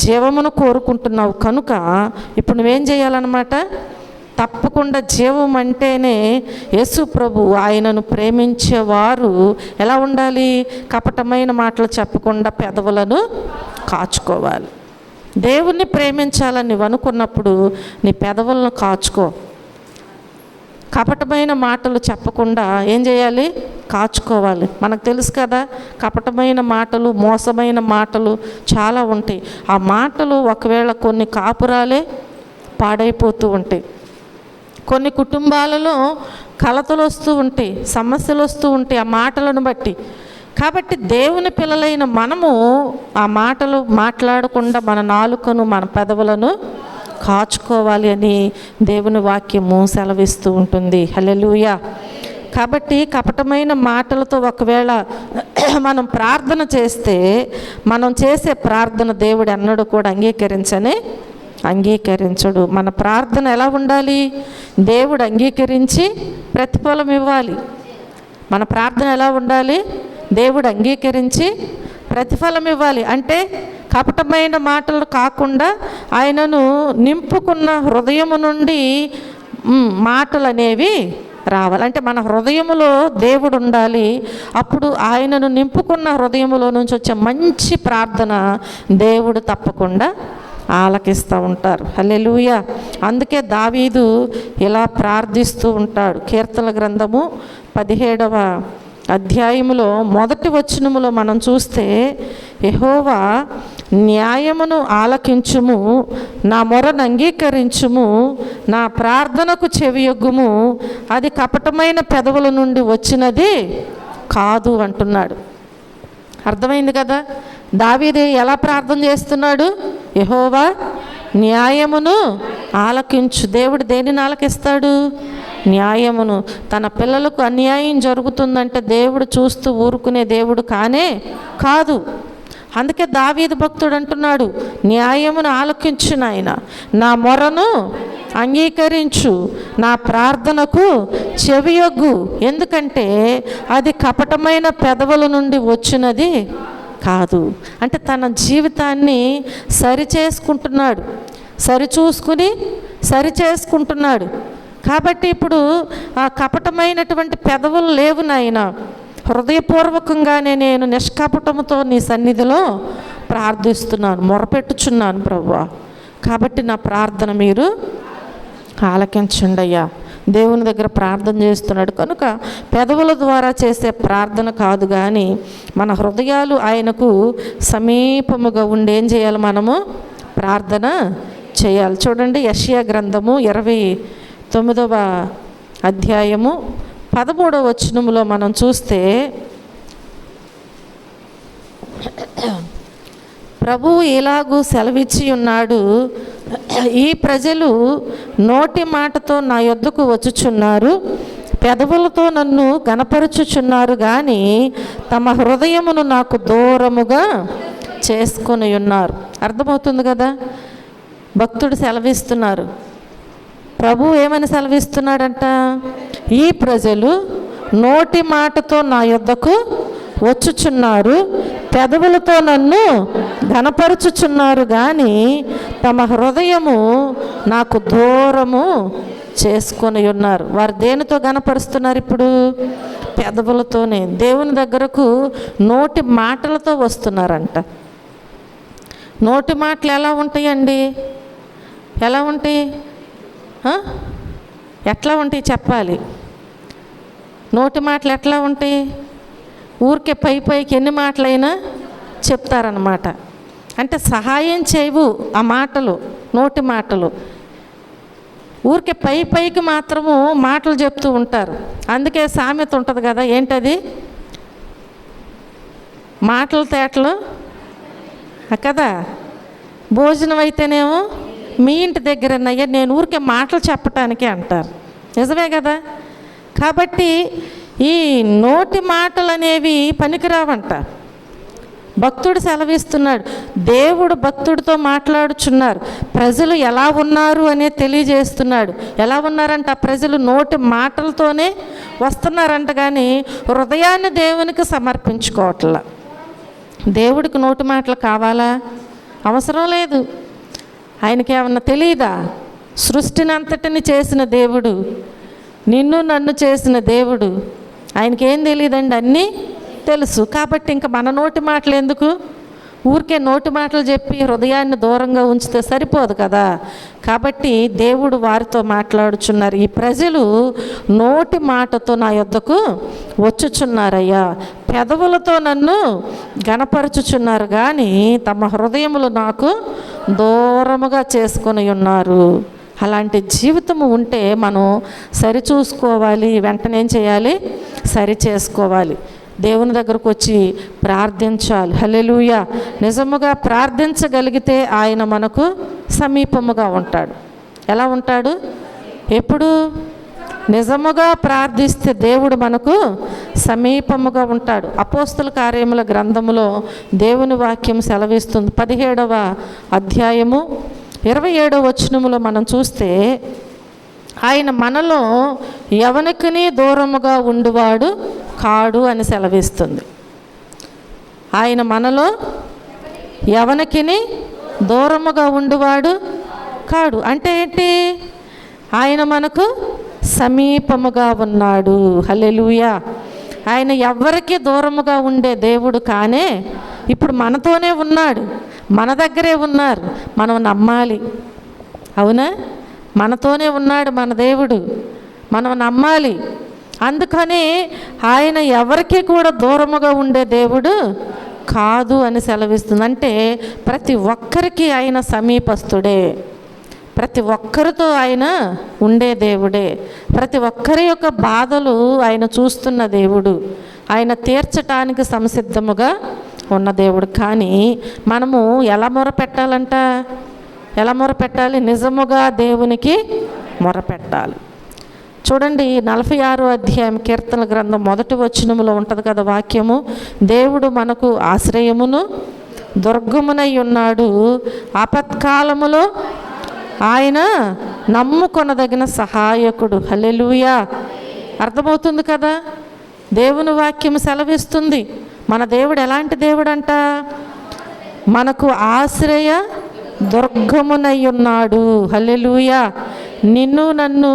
[SPEAKER 1] జీవమును కోరుకుంటున్నావు. కనుక ఇప్పుడు నువ్వేం చేయాలన్నమాట? తప్పకుండా జీవం అంటేనే యేసు ప్రభు, ఆయనను ప్రేమించేవారు ఎలా ఉండాలి? కపటమైన మాటలు చెప్పకుండా పెదవులను కాచుకోవాలి. దేవుణ్ణి ప్రేమించాలని నువ్వు అనుకున్నప్పుడు నీ పెదవులను కాచుకో. కపటమైన మాటలు చెప్పకుండా ఏం చేయాలి? కాచుకోవాలి. మనకు తెలుసు కదా, కపటమైన మాటలు, మోసమైన మాటలు చాలా ఉంటాయి. ఆ మాటలు ఒకవేళ కొన్ని కాపురాలే పాడైపోతూ ఉంటాయి. కొన్ని కుటుంబాలలో కలతలు వస్తూ ఉంటాయి, సమస్యలు వస్తూ ఉంటాయి ఆ మాటలను బట్టి. కాబట్టి దేవుని పిల్లలైన మనము ఆ మాటలు మాట్లాడకుండా మన నాలుకను, మన పెదవులను కాచుకోవాలి అని దేవుని వాక్యము సెలవిస్తూ ఉంటుంది. హల్లెలూయా. కాబట్టి కపటమైన మాటలతో ఒకవేళ మనం ప్రార్థన చేస్తే మనం చేసే ప్రార్థన దేవుడు అన్నడు కూడా అంగీకరించడు. మన ప్రార్థన ఎలా ఉండాలి? దేవుడు అంగీకరించి ప్రతిఫలం ఇవ్వాలి. మన ప్రార్థన ఎలా ఉండాలి? దేవుడు అంగీకరించి ప్రతిఫలం ఇవ్వాలి. అంటే కపటమైన మాటలు కాకుండా ఆయనను నింపుకున్న హృదయము నుండి మాటలు అనేవి రావాలి. అంటే మన హృదయములో దేవుడు ఉండాలి. అప్పుడు ఆయనను నింపుకున్న హృదయములో నుంచి వచ్చే మంచి ప్రార్థన దేవుడు తప్పకుండా ఆలకిస్తూ ఉంటారు. హల్లెలూయా. అందుకే దావీదు ఇలా ప్రార్థిస్తూ ఉంటాడు. కీర్తనల గ్రంథము 17వ అధ్యాయములో మొదటి వచనములో మనం చూస్తే, యెహోవా న్యాయమును ఆలకించుము, నా మొరను అంగీకరించుము, నా ప్రార్థనకు చెవియొగ్గుము, అది కపటమైన పెదవుల నుండి వచ్చినది కాదు అంటున్నాడు. అర్థమైంది కదా? దావీదు ఎలా ప్రార్థన చేస్తున్నాడు? యెహోవా న్యాయమును ఆలకించు. దేవుడు దేనిని ఆలకిస్తాడు? న్యాయమును. తన పిల్లలకు అన్యాయం జరుగుతుందంటే దేవుడు చూస్తూ ఊరుకునే దేవుడు కాదు. అందుకే దావీదు భక్తుడు అంటున్నాడు, న్యాయమును ఆలకించు నాయన, నా మొరను అంగీకరించు, నా ప్రార్థనకు చెవియొగ్గు, ఎందుకంటే అది కపటమైన పెదవుల నుండి వచ్చినది కాదు. అంటే తన జీవితాన్ని సరిచేసుకుంటున్నాడు. కాబట్టి ఇప్పుడు ఆ కపటమైనటువంటి పెదవులు లేవు నాయన, హృదయపూర్వకంగానే నేను నిష్కపటముతో నీ సన్నిధిలో ప్రార్థిస్తున్నాను, మొరపెట్టుచున్నాను ప్రభువా. కాబట్టి నా ప్రార్థన మీరు ఆలకించండి అయ్యా. దేవుని దగ్గర ప్రార్థన చేస్తున్నాడు కనుక పెదవుల ద్వారా చేసే ప్రార్థన కాదు, కానీ మన హృదయాలు ఆయనకు సమీపముగా ఉండి ఏం చేయాలి? మనము ప్రార్థన చేయాలి. చూడండి, యెషయా గ్రంథము 29వ అధ్యాయము 13వ వచనములో మనం చూస్తే, ప్రభువు ఇలాగూ సెలవిచ్చి ఉన్నాడు, ఈ ప్రజలు నోటి మాటతో నా యొద్దకు వచ్చుచున్నారు, పెదవులతో నన్ను గనపరుచుచున్నారు, కానీ తమ హృదయమును నాకు దూరముగా చేసుకొని ఉన్నారు. అర్థమవుతుంది కదా? భక్తుడు సెలవిస్తున్నారు. ప్రభు ఏమని సెలవిస్తున్నాడంట? ఈ ప్రజలు నోటి మాటతో నా యొద్దకు వచ్చుచున్నారు, పెదవులతో నన్ను ఘనపరుచుచున్నారు, కానీ తమ హృదయము నాకు దూరము చేసుకొని ఉన్నారు. వారు దేనితో ఘనపరుస్తున్నారు? ఇప్పుడు పెదవులతోనే. దేవుని దగ్గరకు నోటి మాటలతో వస్తున్నారంట. నోటి మాటలు ఎలా ఉంటాయండి? ఎలా ఉంటాయి? ఎట్లా ఉంటాయి చెప్పాలి. నోటి మాటలు ఎట్లా ఉంటాయి? ఊరికే పైకి ఎన్ని మాటలైనా చెప్తారన్నమాట. అంటే సహాయం చేయవు ఆ మాటలు, నోటి మాటలు. ఊరికే పైకి మాత్రము మాటలు చెప్తూ ఉంటారు. అందుకే సామెత ఉంటుంది కదా, ఏంటది? మాటలు తేటలు కదా. భోజనం అయితేనేమో మీ ఇంటి దగ్గరన్నయ్యా, నేను ఊరికే మాటలు చెప్పటానికి అంటారు. నిజమే కదా? కాబట్టి ఈ నోటి మాటలు అనేవి పనికిరావంట. భక్తుడు సెలవిస్తున్నాడు, దేవుడు భక్తుడితో మాట్లాడుచున్నారు. ప్రజలు ఎలా ఉన్నారు అనే తెలియజేస్తున్నాడు. ఎలా ఉన్నారంట? ప్రజలు నోటి మాటలతోనే వస్తున్నారంట, కానీ హృదయాన్ని దేవునికి సమర్పించుకోవట్లా. దేవుడికి నోటి మాటలు కావాలా? అవసరం లేదు. ఆయనకి ఏమన్నా తెలియదా? సృష్టిని అంతటిని చేసిన దేవుడు, నిన్ను నన్ను చేసిన దేవుడు, ఆయనకేం తెలియదండి? అన్నీ తెలుసు. కాబట్టి ఇంకా మన నోటి మాటలు ఎందుకు? ఊరికే నోటి మాటలు చెప్పి హృదయాన్ని దూరంగా ఉంచితే సరిపోదు కదా. కాబట్టి దేవుడు వారితో మాట్లాడుచున్నారు. ఈ ప్రజలు నోటి మాటతో నా యొద్దకు వచ్చుచున్నారయ్యా, పెదవులతో నన్ను గనపరచుచున్నారు, కానీ తమ హృదయములు నాకు దూరముగా చేసుకొని ఉన్నారు. అలాంటి జీవితము ఉంటే మనం సరిచూసుకోవాలి. వెంటనే ఏం చేయాలి? సరి చేసుకోవాలి. దేవుని దగ్గరకు వచ్చి ప్రార్థించాలి. హల్లెలూయా. నిజముగా ప్రార్థించగలిగితే ఆయన మనకు సమీపముగా ఉంటాడు. ఎలా ఉంటాడు? ఎప్పుడు? నిజముగా ప్రార్థిస్తే దేవుడు మనకు సమీపముగా ఉంటాడు. అపోస్తల కార్యముల గ్రంథములో దేవుని వాక్యం సెలవిస్తుంది. 17వ అధ్యాయము 27వ వచనములో మనం చూస్తే, ఆయన మనలో ఎవనికిని దూరముగా ఉండువాడు కాడు అని సెలవిస్తుంది. ఆయన మనలో ఎవనికిని దూరముగా ఉండువాడు కాడు అంటే ఏంటి? ఆయన మనకు సమీపముగా ఉన్నాడు. హల్లెలూయా. ఆయన ఎవ్వరికీ దూరముగా ఉండే దేవుడు కానే ఇప్పుడు మనతోనే ఉన్నాడు, మన దగ్గరే ఉన్నారు. మనం నమ్మాలి. అవునా? మనతోనే ఉన్నాడు మన దేవుడు, మనం నమ్మాలి. అందుకని ఆయన ఎవరికి కూడా దూరముగా ఉండే దేవుడు కాదు అని సెలవిస్తుంది. అంటే ప్రతి ఒక్కరికి ఆయన సమీపస్తుడే, ప్రతి ఒక్కరితో ఆయన ఉండే దేవుడే, ప్రతి ఒక్కరి యొక్క బాధలు ఆయన చూస్తున్న దేవుడు, ఆయన తీర్చటానికి సంసిద్ధముగా ఉన్న దేవుడు. కానీ మనము ఎలా మొరపెట్టాలంట? ఎలా మొరపెట్టాలి? నిజముగా దేవునికి మొరపెట్టాలి. చూడండి 46వ అధ్యాయం కీర్తన గ్రంథం 1వ వచనములో ఉంటుంది కదా వాక్యము, దేవుడు మనకు ఆశ్రయమును దుర్గమునై ఉన్నాడు, ఆపత్కాలములో ఆయన నమ్ముకొనదగిన సహాయకుడు. హల్లెలూయా. అర్థమవుతుంది కదా? దేవుని వాక్యం సెలవిస్తుంది మన దేవుడు ఎలాంటి దేవుడు అంట? మనకు ఆశ్రయ దుర్గమునై ఉన్నాడు. హల్లెలూయా. నిన్ను నన్ను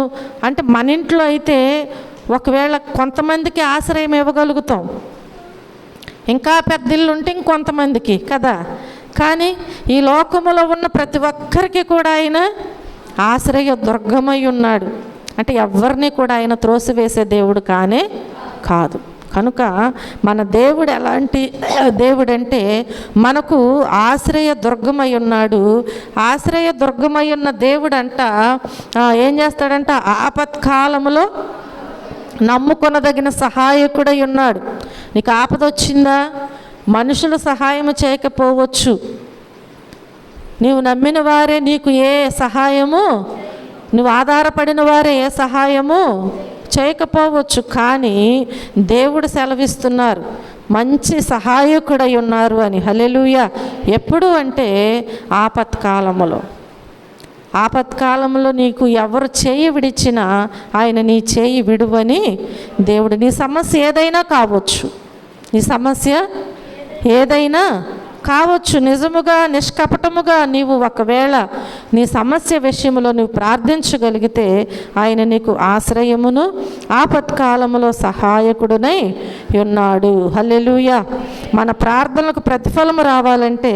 [SPEAKER 1] అంటే మన ఇంట్లో అయితే ఒకవేళ కొంతమందికి ఆశ్రయం ఇవ్వగలుగుతాం, ఇంకా పెద్ద ఇల్లు ఉంటే ఇంకొంతమందికి కదా. కానీ ఈ లోకములో ఉన్న ప్రతి ఒక్కరికి కూడా ఆయన ఆశ్రయ దుర్గమై ఉన్నాడు. అంటే ఎవరిని కూడా ఆయన త్రోసివేసే దేవుడు కానే కాదు. కనుక మన దేవుడు ఎలాంటి దేవుడంటే మనకు ఆశ్రయ దుర్గమై ఉన్నాడు. ఆశ్రయ దుర్గమై ఉన్న దేవుడు అంట ఏం చేస్తాడంట? ఆపత్కాలములో నమ్ముకొనదగిన సహాయకుడై ఉన్నాడు. నీకు ఆపద వచ్చిందా? మనుషులు సహాయం చేయకపోవచ్చు, నీవు నమ్మిన వారే నీకు ఏ సహాయము, నువ్వు ఆధారపడిన వారే ఏ సహాయము చేయకపోవచ్చు. కానీ దేవుడు సెలవిస్తున్నారు మంచి సహాయకుడై ఉన్నారు అని. హల్లెలూయా. ఎప్పుడు అంటే ఆపత్కాలములో. ఆపత్కాలంలో నీకు ఎవరు చేయి విడిచినా ఆయన నీ చేయి విడువని దేవుడు. నీ సమస్య ఏదైనా కావచ్చు, నీ సమస్య ఏదైనా కావచ్చు. నిజముగా నిష్కపటముగా నీవు ఒకవేళ నీ సమస్య విషయంలో నువ్వు ప్రార్థించగలిగితే ఆయన నీకు ఆశ్రయమును ఆపత్కాలములో సహాయకుడునై ఉన్నాడు. హల్లెలూయా. మన ప్రార్థనలకు ప్రతిఫలము రావాలంటే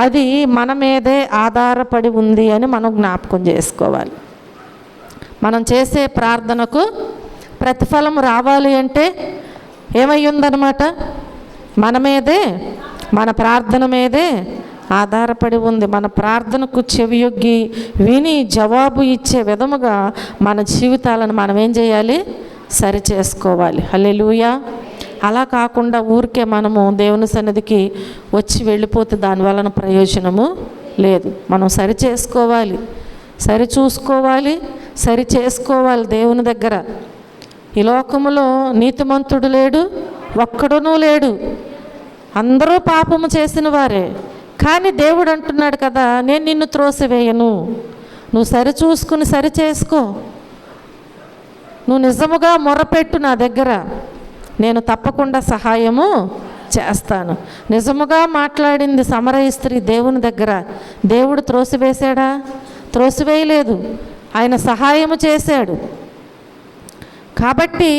[SPEAKER 1] అది మన మీదే ఆధారపడి ఉంది అని మనం జ్ఞాపకం చేసుకోవాలి. మనం చేసే ప్రార్థనకు ప్రతిఫలం రావాలి అంటే ఏమై ఉందన్నమాట? మన మీదే, మన ప్రార్థన మీదే ఆధారపడి ఉంది. మన ప్రార్థనకు చెవియొగ్గి విని జవాబు ఇచ్చే విధముగా మన జీవితాలను మనం ఏం చేయాలి? సరి చేసుకోవాలి. హల్లెలూయా. అలా కాకుండా ఊరికే మనము దేవుని సన్నిధికి వచ్చి వెళ్ళిపోతే దాని వలన ప్రయోజనము లేదు. మనం సరి చేసుకోవాలి, సరి చూసుకోవాలి, సరి చేసుకోవాలి దేవుని దగ్గర. ఈ లోకములో నీతిమంతుడు లేడు, ఒక్కడునూ లేడు, అందరూ పాపము చేసిన వారే. కానీ దేవుడు అంటున్నాడు కదా, నేను నిన్ను త్రోసివేయను, నువ్వు సరి చూసుకుని సరి చేసుకో, నువ్వు నిజముగా మొరపెట్టు నా దగ్గర, నేను తప్పకుండా సహాయము చేస్తాను. నిజముగా మాట్లాడింది సమరయ స్త్రీ దేవుని దగ్గర. దేవుడు త్రోసివేశాడా? త్రోసివేయలేదు, ఆయన సహాయము చేశాడు. కాబట్టి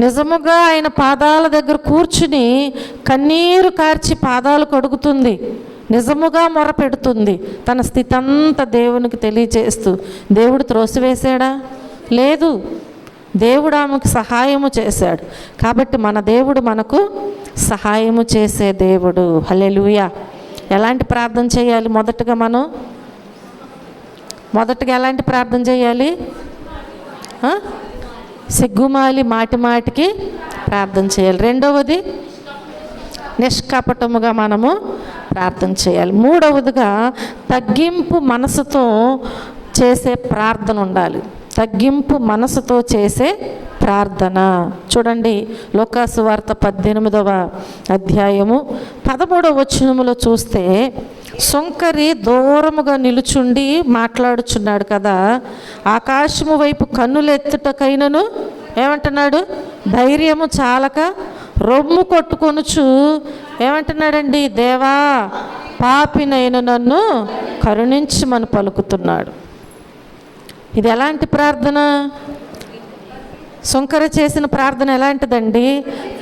[SPEAKER 1] నిజముగా ఆయన పాదాల దగ్గర కూర్చుని కన్నీరు కార్చి పాదాలు కడుగుతుంది, నిజముగా మొరపెడుతుంది, తన స్థితి అంతా దేవునికి తెలియచేస్తూ. దేవుడు త్రోసివేశాడా? లేదు, దేవుడు ఆమెకు సహాయము చేశాడు. కాబట్టి మన దేవుడు మనకు సహాయము చేసే దేవుడు. హల్లెలూయా. ఎలాంటి ప్రార్థన చేయాలి? మొదటగా ఎలాంటి ప్రార్థన చేయాలి? సిగ్గుమాలి మాటి మాటికి ప్రార్థన చేయాలి. రెండవది నిష్కపటముగా మనము ప్రార్థన చేయాలి. మూడవదిగా తగ్గింపు మనసుతో చేసే ప్రార్థన ఉండాలి. తగ్గింపు మనసుతో చేసే ప్రార్థన. చూడండి లూకాసు వార్త 18వ అధ్యాయము 13వ వచనములో చూస్తే సుంకరి దూరముగా నిలుచుండి మాట్లాడుచున్నాడు కదా, ఆకాశము వైపు కన్నులెత్తుటకైనను ఏమంటున్నాడు? ధైర్యము చాలక రొమ్ము కొట్టుకొనుచు ఏమంటున్నాడండి? దేవా, పాపినైన నన్ను కరుణించమని పలుకుతున్నాడు. ఇది ఎలాంటి ప్రార్థన? సుంకర చేసిన ప్రార్థన ఎలాంటిదండి?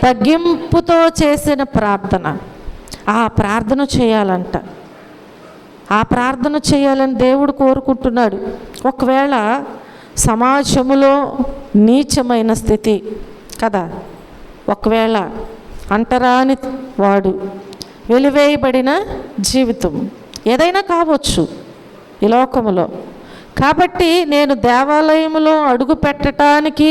[SPEAKER 1] తగ్గింపుతో చేసిన ప్రార్థన. ఆ ప్రార్థన చేయాలంట. ఆ ప్రార్థన చేయాలని దేవుడు కోరుకుంటున్నాడు. ఒకవేళ సమాజములో నీచమైన స్థితి, కదా. ఒకవేళ అంటరాని వాడు, వెలివేయబడిన జీవితం ఏదైనా కావచ్చు ఈ లోకములో. కాబట్టి నేను దేవాలయంలో అడుగు పెట్టడానికి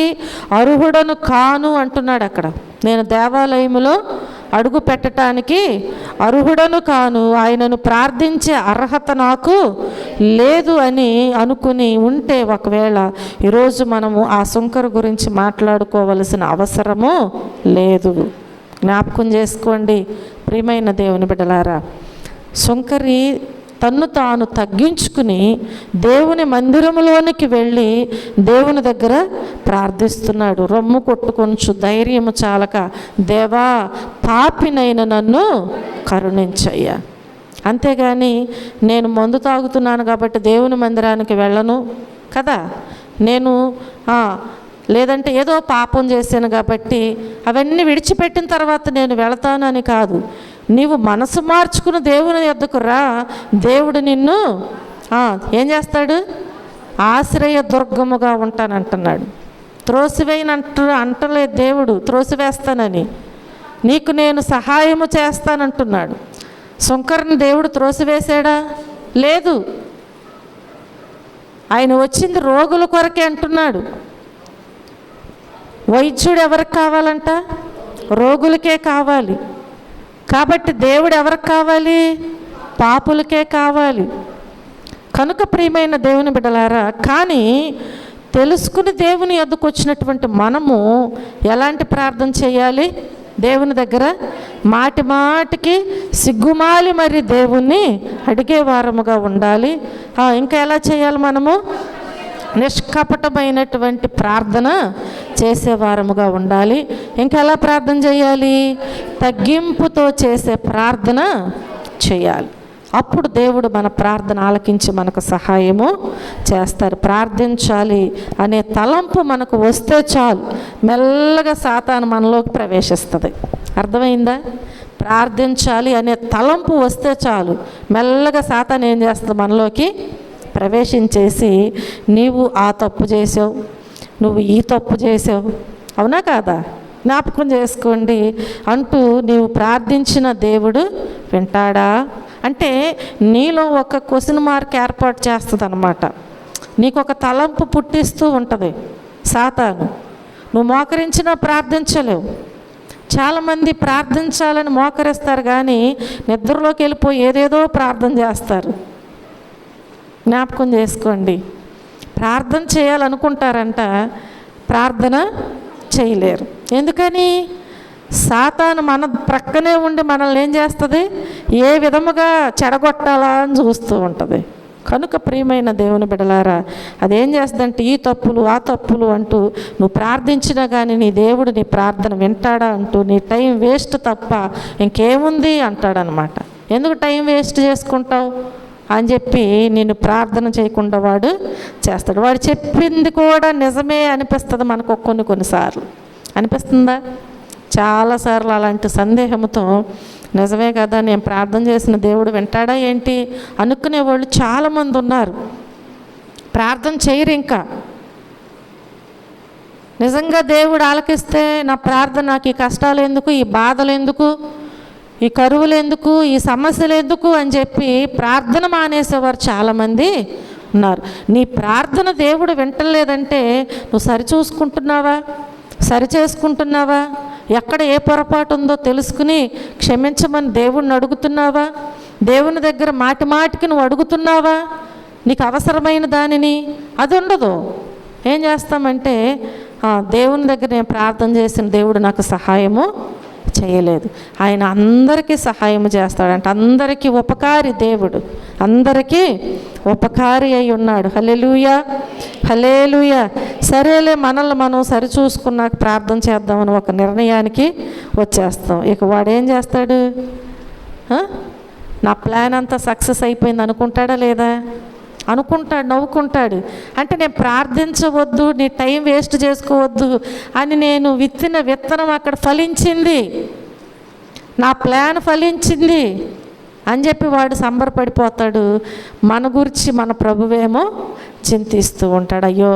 [SPEAKER 1] అర్హుడను కాను అంటున్నాడు అక్కడ. నేను దేవాలయములో అడుగు పెట్టడానికి అర్హుడను కాను, ఆయనను ప్రార్థించే అర్హత నాకు లేదు అని అనుకుని ఉంటే ఒకవేళ ఈరోజు మనము ఆ సుంకరు గురించి మాట్లాడుకోవలసిన అవసరము లేదు. జ్ఞాపకం చేసుకోండి ప్రియమైన దేవుని బిడ్డలారా. సుంకరి తన్ను తాను తగ్గించుకుని దేవుని మందిరములోనికి వెళ్ళి దేవుని దగ్గర ప్రార్థిస్తున్నాడు. రొమ్ము కొట్టుకొంచు ధైర్యము చాలక, దేవా పాపినైన నన్ను కరుణించయ్యా. అంతేగాని నేను మందు తాగుతున్నాను కాబట్టి దేవుని మందిరానికి వెళ్ళను కదా, నేను లేదంటే ఏదో పాపం చేశాను కాబట్టి అవన్నీ విడిచిపెట్టిన తర్వాత నేను వెళతానని కాదు. నీవు మనసు మార్చుకుని దేవుని యొద్దకు రా, దేవుడు నిన్ను ఏం చేస్తాడు? ఆశ్రయ దుర్గముగా ఉంటానంటున్నాడు. అంటలేదు దేవుడు త్రోసివేస్తానని, నీకు నేను సహాయము చేస్తానంటున్నాడు. సుంకరుని దేవుడు త్రోసివేశాడా? లేదు. ఆయన వచ్చింది రోగుల కొరకే అంటున్నాడు. వైద్యుడు ఎవరికి కావాలంట? రోగులకే కావాలి. కాబట్టి దేవుడు ఎవరికి కావాలి? పాపులకే కావాలి. కనుక ప్రియమైన దేవుని బిడ్డలారా, కానీ తెలుసుకుని దేవుని యొద్దకు వచ్చినటువంటి మనము ఎలాంటి ప్రార్థన చేయాలి? దేవుని దగ్గర మాటి మాటికి సిగ్గుమాలి మరి దేవుణ్ణి అడిగే వారముగా ఉండాలి. ఇంకా ఎలా చేయాలి? మనము నిష్కపటమైనటువంటి ప్రార్థన చేసేవారముగా ఉండాలి. ఇంకా ఎలా ప్రార్థన చేయాలి? తగ్గింపుతో చేసే ప్రార్థన చేయాలి. అప్పుడు దేవుడు మన ప్రార్థన ఆలకించి మనకు సహాయము చేస్తారు. ప్రార్థించాలి అనే తలంపు మనకు వస్తే చాలు, మెల్లగా సాతాను మనలోకి ప్రవేశిస్తుంది. అర్థమైందా? ప్రార్థించాలి అనే తలంపు వస్తే చాలు, మెల్లగా సాతాను ఏం చేస్తుంది? మనలోకి ప్రవేశించేసి, నీవు ఆ తప్పు చేసావు, నువ్వు ఈ తప్పు చేసావు, అవునా కాదా? జ్ఞాపకం చేసుకోండి అంటూ నీవు ప్రార్థించిన దేవుడు వింటాడా అంటే నీలో ఒక క్వశ్చన్ మార్క్ ఏర్పాటు చేస్తుంది అన్నమాట. నీకు ఒక తలంపు పుట్టిస్తూ ఉంటుంది సాతాను. నువ్వు మోకరించినా ప్రార్థించలేవు. చాలామంది ప్రార్థించాలని మోకరిస్తారు కానీ నిద్రలోకి వెళ్ళిపోయి ఏదేదో ప్రార్థన చేస్తారు. జ్ఞాపకం చేసుకోండి. ప్రార్థన చేయాలనుకుంటారంట, ప్రార్థన చేయలేరు. ఎందుకని? సాతాను మన ప్రక్కనే ఉండి మనల్ని ఏం చేస్తుంది? ఏ విధముగా చెడగొట్టాలా అని చూస్తూ ఉంటుంది. కనుక ప్రియమైన దేవుని బిడ్డలారా, అదేం చేస్తుందంటే ఈ తప్పులు ఆ తప్పులు అంటూ నువ్వు ప్రార్థించినా కానీ నీ దేవుడు నీ ప్రార్థన వింటాడా అంటూ నీ టైం వేస్ట్ తప్ప ఇంకేముంది అంటాడనమాట. ఎందుకు టైం వేస్ట్ చేసుకుంటావు అని చెప్పి నేను ప్రార్థన చేయకుండా వాడు చేస్తాడు. వాడు చెప్పింది కూడా నిజమే అనిపిస్తుంది మనకు కొన్నిసార్లు. అనిపిస్తుందా? చాలాసార్లు అలాంటి సందేహంతో నిజమే కదా, నేను ప్రార్థన చేసిన దేవుడు వింటాడా ఏంటి అనుకునే వాళ్ళు చాలామంది ఉన్నారు. ప్రార్థన చేయరు. ఇంకా నిజంగా దేవుడు ఆలకిస్తే నా ప్రార్థన, నాకు ఈ కష్టాలు ఎందుకు, ఈ బాధలు ఎందుకు, ఈ కరువులు ఎందుకు, ఈ సమస్యలు ఎందుకు అని చెప్పి ప్రార్థన మానేసేవారు చాలామంది ఉన్నారు. నీ ప్రార్థన దేవుడు వింటలేదంటే నువ్వు సరిచూసుకుంటున్నావా, సరిచేసుకుంటున్నావా, ఎక్కడ ఏ పొరపాటు ఉందో తెలుసుకుని క్షమించమని దేవుణ్ణి అడుగుతున్నావా, దేవుని దగ్గర మాటి మాటికి నువ్వు అడుగుతున్నావా నీకు అవసరమైన దానిని? అది ఉండదు. ఏం చేస్తామంటే దేవుని దగ్గర నేను ప్రార్థన చేసిన దేవుడు నాకు సహాయము చేయలేదు. ఆయన అందరికీ సహాయం చేస్తాడంట. అందరికీ ఉపకారి దేవుడు, అందరికీ ఉపకారి అయి ఉన్నాడు. హల్లెలూయా, హల్లెలూయా. సరేలే, మనల్ని మనం సరిచూసుకున్నాక ప్రార్థన చేద్దామని ఒక నిర్ణయానికి వచ్చేస్తాం. ఇక వాడు ఏం చేస్తాడు? నా ప్లాన్ అంతా సక్సెస్ అయిపోయింది అనుకుంటాడా లేదా? అనుకుంటాడు, నవ్వుకుంటాడు. అంటే నేను ప్రార్థించవద్దు, నీ టైం వేస్ట్ చేసుకోవద్దు అని నేను విత్తిన విత్తనం అక్కడ ఫలించింది, నా ప్లాన్ ఫలించింది అని చెప్పి వాడు సంబరపడిపోతాడు. మన గురించి మన ప్రభువేమో చింతిస్తూ ఉంటాడు. అయ్యో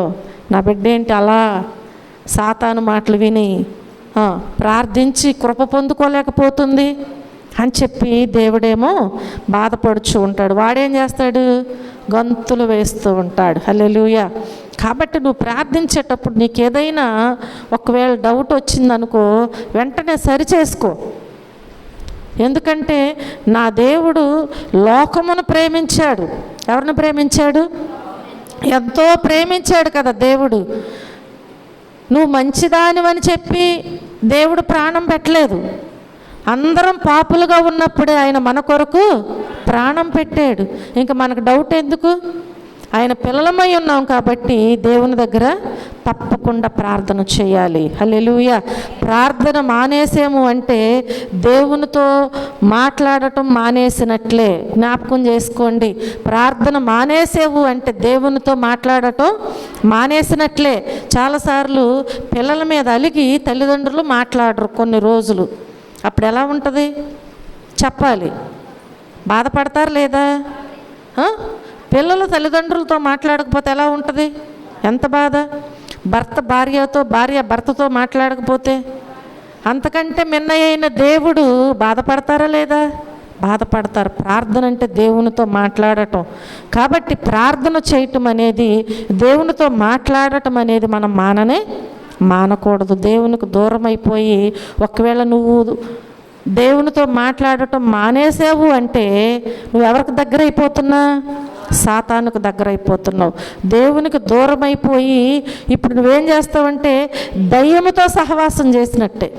[SPEAKER 1] నా బిడ్డ ఏంటి అలా సాతాను మాటలు విని ప్రార్థించి కృప పొందుకోలేకపోతుంది అని చెప్పి దేవుడేమో బాధపడుచు ఉంటాడు. వాడేం చేస్తాడు? గంతులు వేస్తూ ఉంటాడు. హల్లెలూయా. కాబట్టి నువ్వు ప్రార్థించేటప్పుడు నీకు ఏదైనా ఒకవేళ డౌట్ వచ్చిందనుకో, వెంటనే సరిచేసుకో. ఎందుకంటే నా దేవుడు లోకమును ప్రేమించాడు. ఎవరిని ప్రేమించాడు? ఎంతో ప్రేమించాడు కదా దేవుడు. నువ్వు మంచిదానివని చెప్పి దేవుడు ప్రాణం పెట్టలేదు. అందరం పాపులుగా ఉన్నప్పుడే ఆయన మన కొరకు ప్రాణం పెట్టాడు. ఇంకా మనకు డౌట్ ఎందుకు? ఆయన పిల్లలమై ఉన్నాం కాబట్టి దేవుని దగ్గర తప్పకుండా ప్రార్థన చేయాలి. హల్లెలూయా. ప్రార్థన మానేసేము అంటే దేవునితో మాట్లాడటం మానేసినట్లే. జ్ఞాపకం చేసుకోండి. ప్రార్థన మానేసేవు అంటే దేవునితో మాట్లాడటం మానేసినట్లే. చాలాసార్లు పిల్లల మీద అలిగి తల్లిదండ్రులు మాట్లాడరు కొన్ని రోజులు. అప్పుడు ఎలా ఉంటుంది చెప్పాలి? బాధపడతారు లేదా? పిల్లలు తల్లిదండ్రులతో మాట్లాడకపోతే ఎలా ఉంటుంది? ఎంత బాధ. భర్త భార్యతో, భార్య భర్తతో మాట్లాడకపోతే అంతకంటే మిన్నయైన దేవుడు బాధపడతారా లేదా? బాధపడతారు. ప్రార్థన అంటే దేవునితో మాట్లాడటం. కాబట్టి ప్రార్థన చేయటం అనేది, దేవునితో మాట్లాడటం అనేది మనం మానకూడదు. దేవునికి దూరం అయిపోయి ఒకవేళ నువ్వు దేవునితో మాట్లాడటం మానేసావు అంటే నువ్వు ఎవరికి దగ్గర అయిపోతున్నా? సాతానుకు దగ్గర అయిపోతున్నావు. దేవునికి దూరం అయిపోయి ఇప్పుడు నువ్వేం చేస్తావంటే దయ్యముతో సహవాసం చేసినట్టే.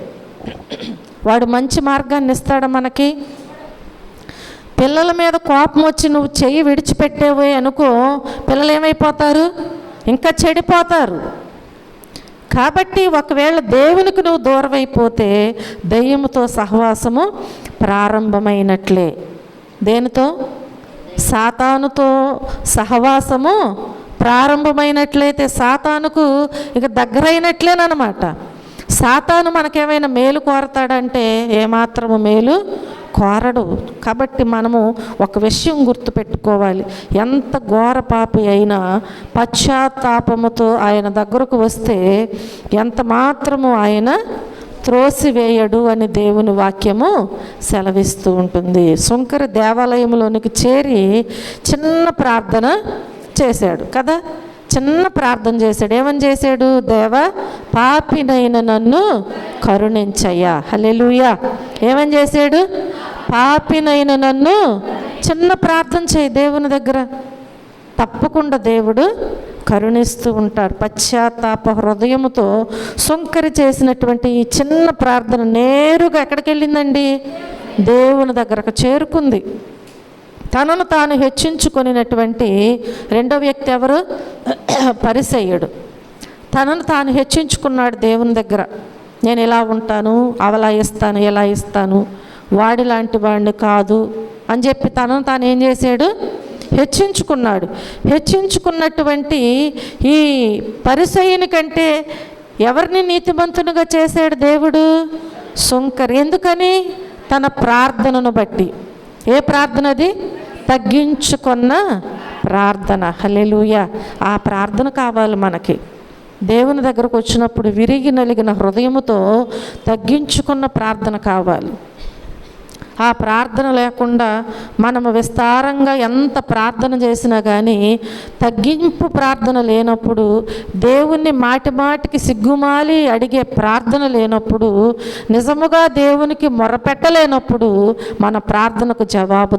[SPEAKER 1] వాడు మంచి మార్గాన్ని ఇస్తాడు మనకి. పిల్లల మీద కోపం వచ్చి నువ్వు చెయ్యి విడిచిపెట్టేవే అనుకో, పిల్లలు ఏమైపోతారు? ఇంకా చెడిపోతారు. కాబట్టి ఒకవేళ దేవునికి నువ్వు దూరం అయిపోతే దయ్యముతో సహవాసము ప్రారంభమైనట్లే. దేనితో? సాతానుతో సహవాసము ప్రారంభమైనట్లయితే సాతానుకు ఇక దగ్గరైనట్లేనమాట. సాతాను మనకేమైనా మేలు కోరతాడంటే ఏమాత్రము మేలు కోరడు. కాబట్టి మనము ఒక విషయం గుర్తుపెట్టుకోవాలి. ఎంత ఘోర పాపి అయినా పశ్చాత్తాపముతో ఆయన దగ్గరకు వస్తే ఎంత మాత్రము ఆయన త్రోసివేయడు అని దేవుని వాక్యము సెలవిస్తూ ఉంటుంది. సుంకరి దేవాలయంలోనికి చేరి చిన్న ప్రార్థన చేశాడు కదా. చిన్న ప్రార్థన చేశాడు. ఏమని చేశాడు? దేవా, పాపినైన నన్ను కరుణించయ్యా. హల్లెలూయా. ఏమని చేశాడు? పాపినైన నన్ను. చిన్న ప్రార్థన చేయి దేవుని దగ్గర, తప్పకుండా దేవుడు కరుణిస్తూ ఉంటాడు. పశ్చాత్తాప హృదయముతో సుంకరి చేసినటువంటి ఈ చిన్న ప్రార్థన నేరుగా ఎక్కడికి వెళ్ళిందండి? దేవుని దగ్గరకు చేరుకుంది. తనను తాను హెచ్చించుకొనినటువంటి రెండో వ్యక్తి ఎవరు? పరిసయ్యుడు. తనను తాను హెచ్చించుకున్నాడు దేవుని దగ్గర. నేను ఇలా ఉంటాను, అవలా ఇస్తాను, ఎలా ఇస్తాను, వాడి లాంటి వాడిని కాదు అని చెప్పి తనను తాను ఏం చేశాడు? హెచ్చించుకున్నాడు. హెచ్చించుకున్నటువంటి ఈ పరిసయ్యుని కంటే ఎవరిని నీతిమంతునిగా చేశాడు దేవుడు? సుంకరి. ఎందుకని? తన ప్రార్థనను బట్టి. ఏ ప్రార్థన అది? తగ్గించుకున్న ప్రార్థన. హల్లెలూయా. ఆ ప్రార్థన కావాలి మనకి. దేవుని దగ్గరకు వచ్చినప్పుడు విరిగి నలిగిన హృదయముతో తగ్గించుకున్న ప్రార్థన కావాలి. ఆ ప్రార్థన లేకుండా మనము విస్తారంగా ఎంత ప్రార్థన చేసినా కానీ తగ్గింపు ప్రార్థన లేనప్పుడు, దేవుణ్ణి మాటి మాటికి సిగ్గుమాలి అడిగే ప్రార్థన లేనప్పుడు, నిజముగా దేవునికి మొరపెట్టలేనప్పుడు మన ప్రార్థనకు జవాబు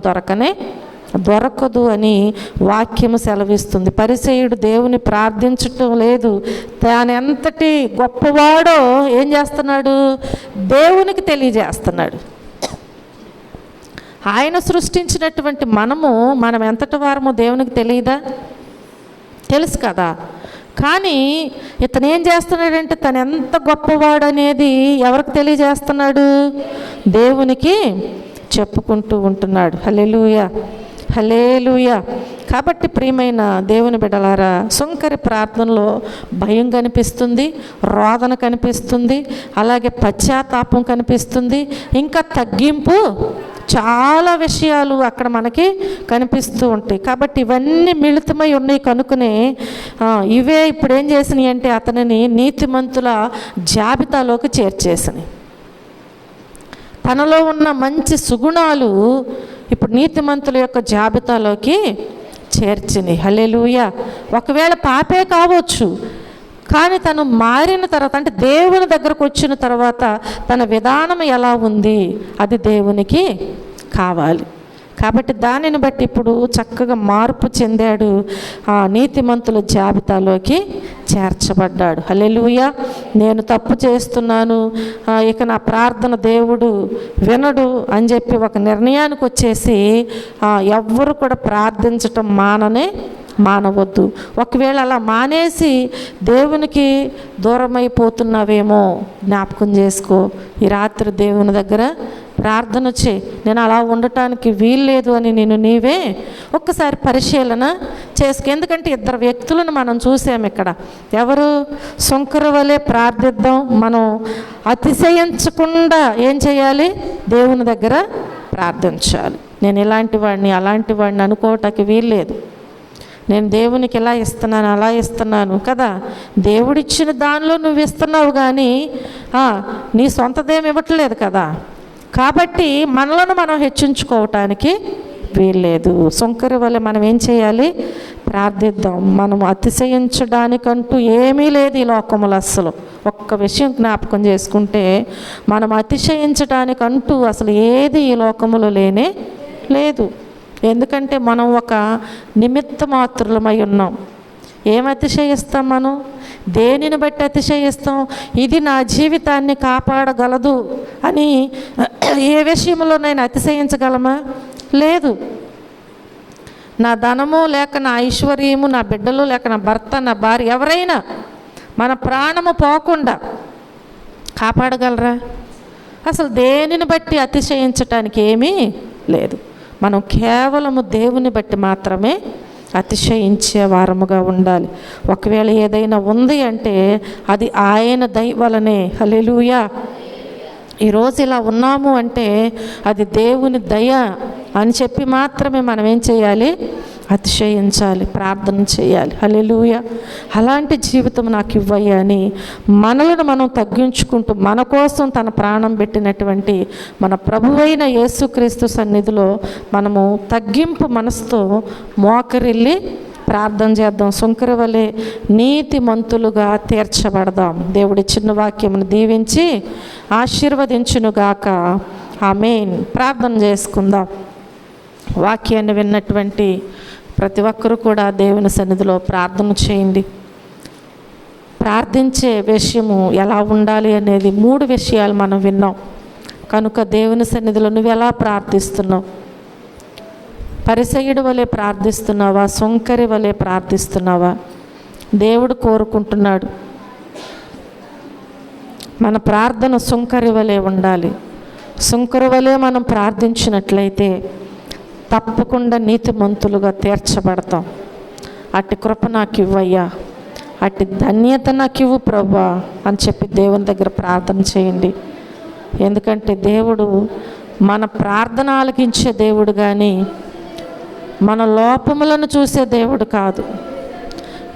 [SPEAKER 1] దొరకదు అని వాక్యము సెలవిస్తుంది. పరిసయ్యుడు దేవుని ప్రార్థించటం లేదు. తాను ఎంతటి గొప్పవాడో ఏం చేస్తున్నాడు? దేవునికి తెలియజేస్తున్నాడు. ఆయన సృష్టించినటువంటి మనం ఎంతటి వారమో దేవునికి తెలియదా? తెలుసు కదా. కానీ ఇతను ఏం చేస్తున్నాడంటే తను ఎంత గొప్పవాడు అనేది ఎవరికి తెలియజేస్తున్నాడు? దేవునికి చెప్పుకుంటూ ఉంటున్నాడు. హల్లెలూయా, హల్లెలూయా. కాబట్టి ప్రియమైన దేవుని బిడ్డలారా, సుంకరి ప్రార్థనలో భయం కనిపిస్తుంది, రోదన కనిపిస్తుంది, అలాగే పశ్చాత్తాపం కనిపిస్తుంది, ఇంకా తగ్గింపు చాలా విషయాలు అక్కడ మనకి కనిపిస్తూ ఉంటాయి. కాబట్టి ఇవన్నీ మిళితమై ఉన్నాయి కనుకనే ఇవే ఇప్పుడు ఏం చేసినాయి అంటే అతనిని నీతిమంతుల జాబితాలోకి చేర్చేసినాయి. తనలో ఉన్న మంచి సుగుణాలు ఇప్పుడు నీతిమంతుల యొక్క జాబితాలోకి చేర్చినాయి. హల్లెలూయా. ఒకవేళ పాపే కావచ్చు, కానీ తను మారిన తర్వాత, అంటే దేవుని దగ్గరకు వచ్చిన తర్వాత తన విధానం ఎలా ఉంది అది దేవునికి కావాలి. కాబట్టి దానిని బట్టి ఇప్పుడు చక్కగా మార్పు చెందాడు, ఆ నీతిమంతుల జాబితాలోకి చేర్చబడ్డాడు. హల్లెలూయా. నేను తప్పు చేస్తున్నాను, ఇక నా ప్రార్థన దేవుడు వినడు అని చెప్పి ఒక నిర్ణయానికి వచ్చేసి ఎవ్వరు కూడా ప్రార్థించటం మానవద్దు. ఒకవేళ అలా మానేసి దేవునికి దూరమైపోతున్నావేమో జ్ఞాపకం చేసుకో. ఈ రాత్రి దేవుని దగ్గర ప్రార్థన చేయి. నేను అలా ఉండటానికి వీల్లేదు అని నీవే ఒక్కసారి పరిశీలన చేసుకో. ఎందుకంటే ఇద్దరు వ్యక్తులను మనం చూసాము ఇక్కడ. ఎవరు? సుంకర వలె ప్రార్థిద్దాం. మనం అతిశయించకుండా ఏం చేయాలి? దేవుని దగ్గర ప్రార్థించాలి. నేను ఇలాంటి వాడిని అలాంటి వాడిని అనుకోవటానికి వీల్లేదు. నేను దేవునికి ఇలా ఇస్తున్నాను అలా ఇస్తున్నాను కదా. దేవుడిచ్చిన దానిలో నువ్వు ఇస్తున్నావు, కానీ నీ సొంతదేమి ఇవ్వట్లేదు కదా. కాబట్టి మనలను మనం హెచ్చించుకోవటానికి వీల్లేదు. సుంకరి వల్ల మనం ఏం చేయాలి? ప్రార్థిద్దాం. మనం అతిశయించడానికంటూ ఏమీ లేదు ఈ లోకములు. అస్సలు ఒక్క విషయం జ్ఞాపకం చేసుకుంటే, మనం అతిశయించడానికంటూ అసలు ఏది ఈ లోకములో లేనే లేదు. ఎందుకంటే మనం ఒక నిమిత్త మాత్రులమై ఉన్నాం. ఏం అతిశయిస్తాం? మనం దేనిని బట్టి అతిశయిస్తాం? ఇది నా జీవితాన్ని కాపాడగలదు అని ఏ విషయంలోనైనా అతిశయించగలమా? లేదు. నా ధనము లేక నా ఐశ్వర్యము, నా బిడ్డలు లేక నా భర్త, నా భార్య, ఎవరైనా మన ప్రాణము పోకుండా కాపాడగలరా? అసలు దేనిని బట్టి అతిశయించటానికి ఏమీ లేదు. మనం కేవలము దేవుని బట్టి మాత్రమే అతిశయించే వారముగా ఉండాలి. ఒకవేళ ఏదైనా ఉంది అంటే అది ఆయన దయ వలనే. హల్లెలూయా. ఈరోజు ఇలా ఉన్నాము అంటే అది దేవుని దయ అని చెప్పి మాత్రమే మనం ఏం చేయాలి? అతిశయించాలి, ప్రార్థన చేయాలి. హల్లెలూయా. అలాంటి జీవితం నాకు ఇవ్వయ్యా అని మనలను మనం తగ్గించుకుంటూ, మన కోసం తన ప్రాణం పెట్టినటువంటి మన ప్రభువైన యేసుక్రీస్తు సన్నిధిలో మనము తగ్గింపు మనసుతో మోకరిల్లి ప్రార్థన చేద్దాం. సుంకరి వలె నీతిమంతులుగా తీర్చబడదాం. దేవుడి చిన్న వాక్యమును దీవించి ఆశీర్వదించునుగాక. ఆమేన్. ప్రార్థన చేసుకుందాం. వాక్యాన్ని విన్నటువంటి ప్రతి ఒక్కరూ కూడా దేవుని సన్నిధిలో ప్రార్థన చేయండి. ప్రార్థించే విషయము ఎలా ఉండాలి అనేది 3 విషయాలు మనం విన్నాం కనుక దేవుని సన్నిధిలో నువ్వు ఎలా ప్రార్థిస్తున్నావు? పరిసయ్యుడి వలె ప్రార్థిస్తున్నావా? సుంకరి వలె ప్రార్థిస్తున్నావా? దేవుడు కోరుకుంటున్నాడు మన ప్రార్థన సుంకరి వలె ఉండాలి. సుంకరి వలె మనం ప్రార్థించినట్లయితే తప్పకుండా నీతిమంతులుగా తీర్చబడతాం. అట్టి కృప నాకు ఇవ్వయ్యా, అట్టి ధన్యత నాకు ఇవ్వు ప్రభువా అని చెప్పి దేవుని దగ్గర ప్రార్థన చేయండి. ఎందుకంటే దేవుడు మన ప్రార్థన ఆలకించే దేవుడు కానీ మన లోపములను చూసే దేవుడు కాదు.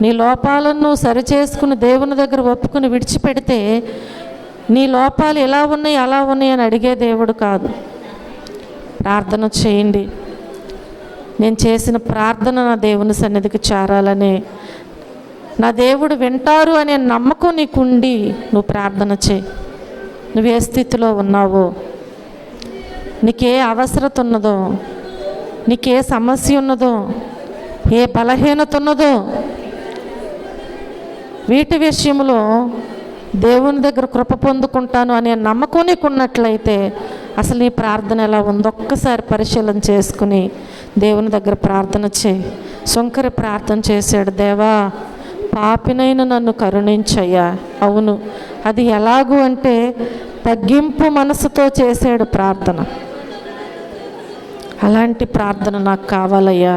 [SPEAKER 1] నీ లోపాలను సరిచేసుకుని దేవుని దగ్గర ఒప్పుకుని విడిచిపెడితే నీ లోపాలు ఎలా ఉన్నాయి అలా ఉన్నాయి అని అడిగే దేవుడు కాదు. ప్రార్థన చేయండి. నేను చేసిన ప్రార్థన నా దేవుని సన్నిధికి చేరాలని, నా దేవుడు వింటారు అనే నమ్మకం నీకుండి నువ్వు ప్రార్థన చేయి. నువ్వు ఏ స్థితిలో ఉన్నావో, నీకే అవసరత ఉన్నదో, నీకే సమస్య ఉన్నదో, ఏ బలహీనత ఉన్నదో, వీటి విషయంలో దేవుని దగ్గర కృప పొందుకుంటాను అనే నమ్మకం నీకు ఉన్నట్లయితే అసలు నీ ప్రార్థన ఎలా ఉందో ఒక్కసారి పరిశీలన చేసుకుని దేవుని దగ్గర ప్రార్థన చేయి. సుంకరి ప్రార్థన చేశాడు, దేవా పాపినైన నన్ను కరుణించయ్యా. అవును, అది ఎలాగూ అంటే తగ్గింపు మనసుతో చేశాడు ప్రార్థన. అలాంటి ప్రార్థన నాకు కావాలయ్యా.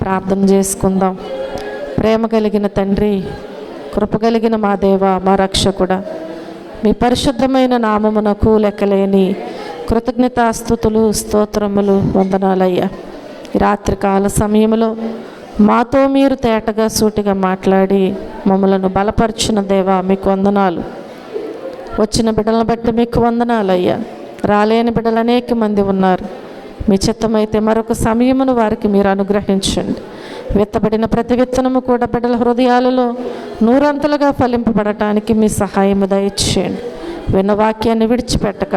[SPEAKER 1] ప్రార్థన చేసుకుందాం. ప్రేమ కలిగిన తండ్రి, కృప కలిగిన మా దేవ, మా రక్షకుడా, మీ పరిశుద్ధమైన నామమునకు లెక్కలేని కృతజ్ఞతాస్తుతులు, స్తోత్రములు, వందనాలయ్యా. ఈ రాత్రికాల సమయంలో మాతో మీరు తేటగా సూటిగా మాట్లాడి మమ్మలను బలపరిచిన దేవా మీకు వందనాలు. వచ్చిన బిడ్డలను బట్టి మీకు వందనాలయ్యా. రాలేని బిడ్డలు అనేక మంది ఉన్నారు. మీ చిత్తమైతే మరొక సమయమును వారికి మీరు అనుగ్రహించండి. విత్తబడిన ప్రతి విత్తనము కూడా బిడ్డల హృదయాలలో నూరంతలుగా ఫలింపబడటానికి మీ సహాయము దయచేయండి. విన్న వాక్యాన్ని విడిచిపెట్టక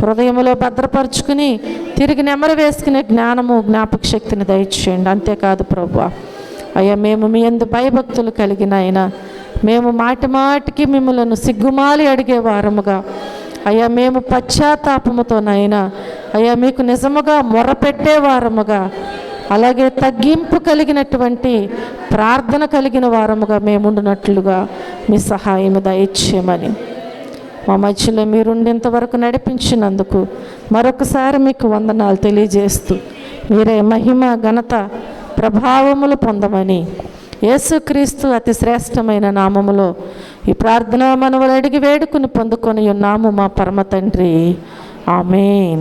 [SPEAKER 1] హృదయములో భద్రపరుచుకుని తిరిగి నెమరు వేసుకునే జ్ఞానము, జ్ఞాపక శక్తిని దయచేయండి. అంతేకాదు ప్రభువా, అయ్యా మేము మీ యందు భయభక్తులు కలిగిన అయినా మేము మాటి మాటికి మిమ్మలను సిగ్గుమాలి అడిగే వారముగా, అయ్యా మేము పశ్చాత్తాపముతోనైనా అయ్యా మీకు నిజముగా మొరపెట్టే వారముగా, అలాగే తగ్గింపు కలిగినటువంటి ప్రార్థన కలిగిన వారముగా మేముండునట్లుగా మీ సహాయము దయచేయమని మా మధ్యలో మీరుండేంతవరకు నడిపించినందుకు మరొకసారి మీకు వందనాలు తెలియజేస్తూ మీరే మహిమ, ఘనత, ప్రభావములు పొందమని యేసుక్రీస్తు అతి శ్రేష్టమైన నామములో ఈ ప్రార్థన మనవులు అడిగి వేడుకుని పొందుకొని ఉన్నాము మా పరమ తండ్రి. ఆమేన్.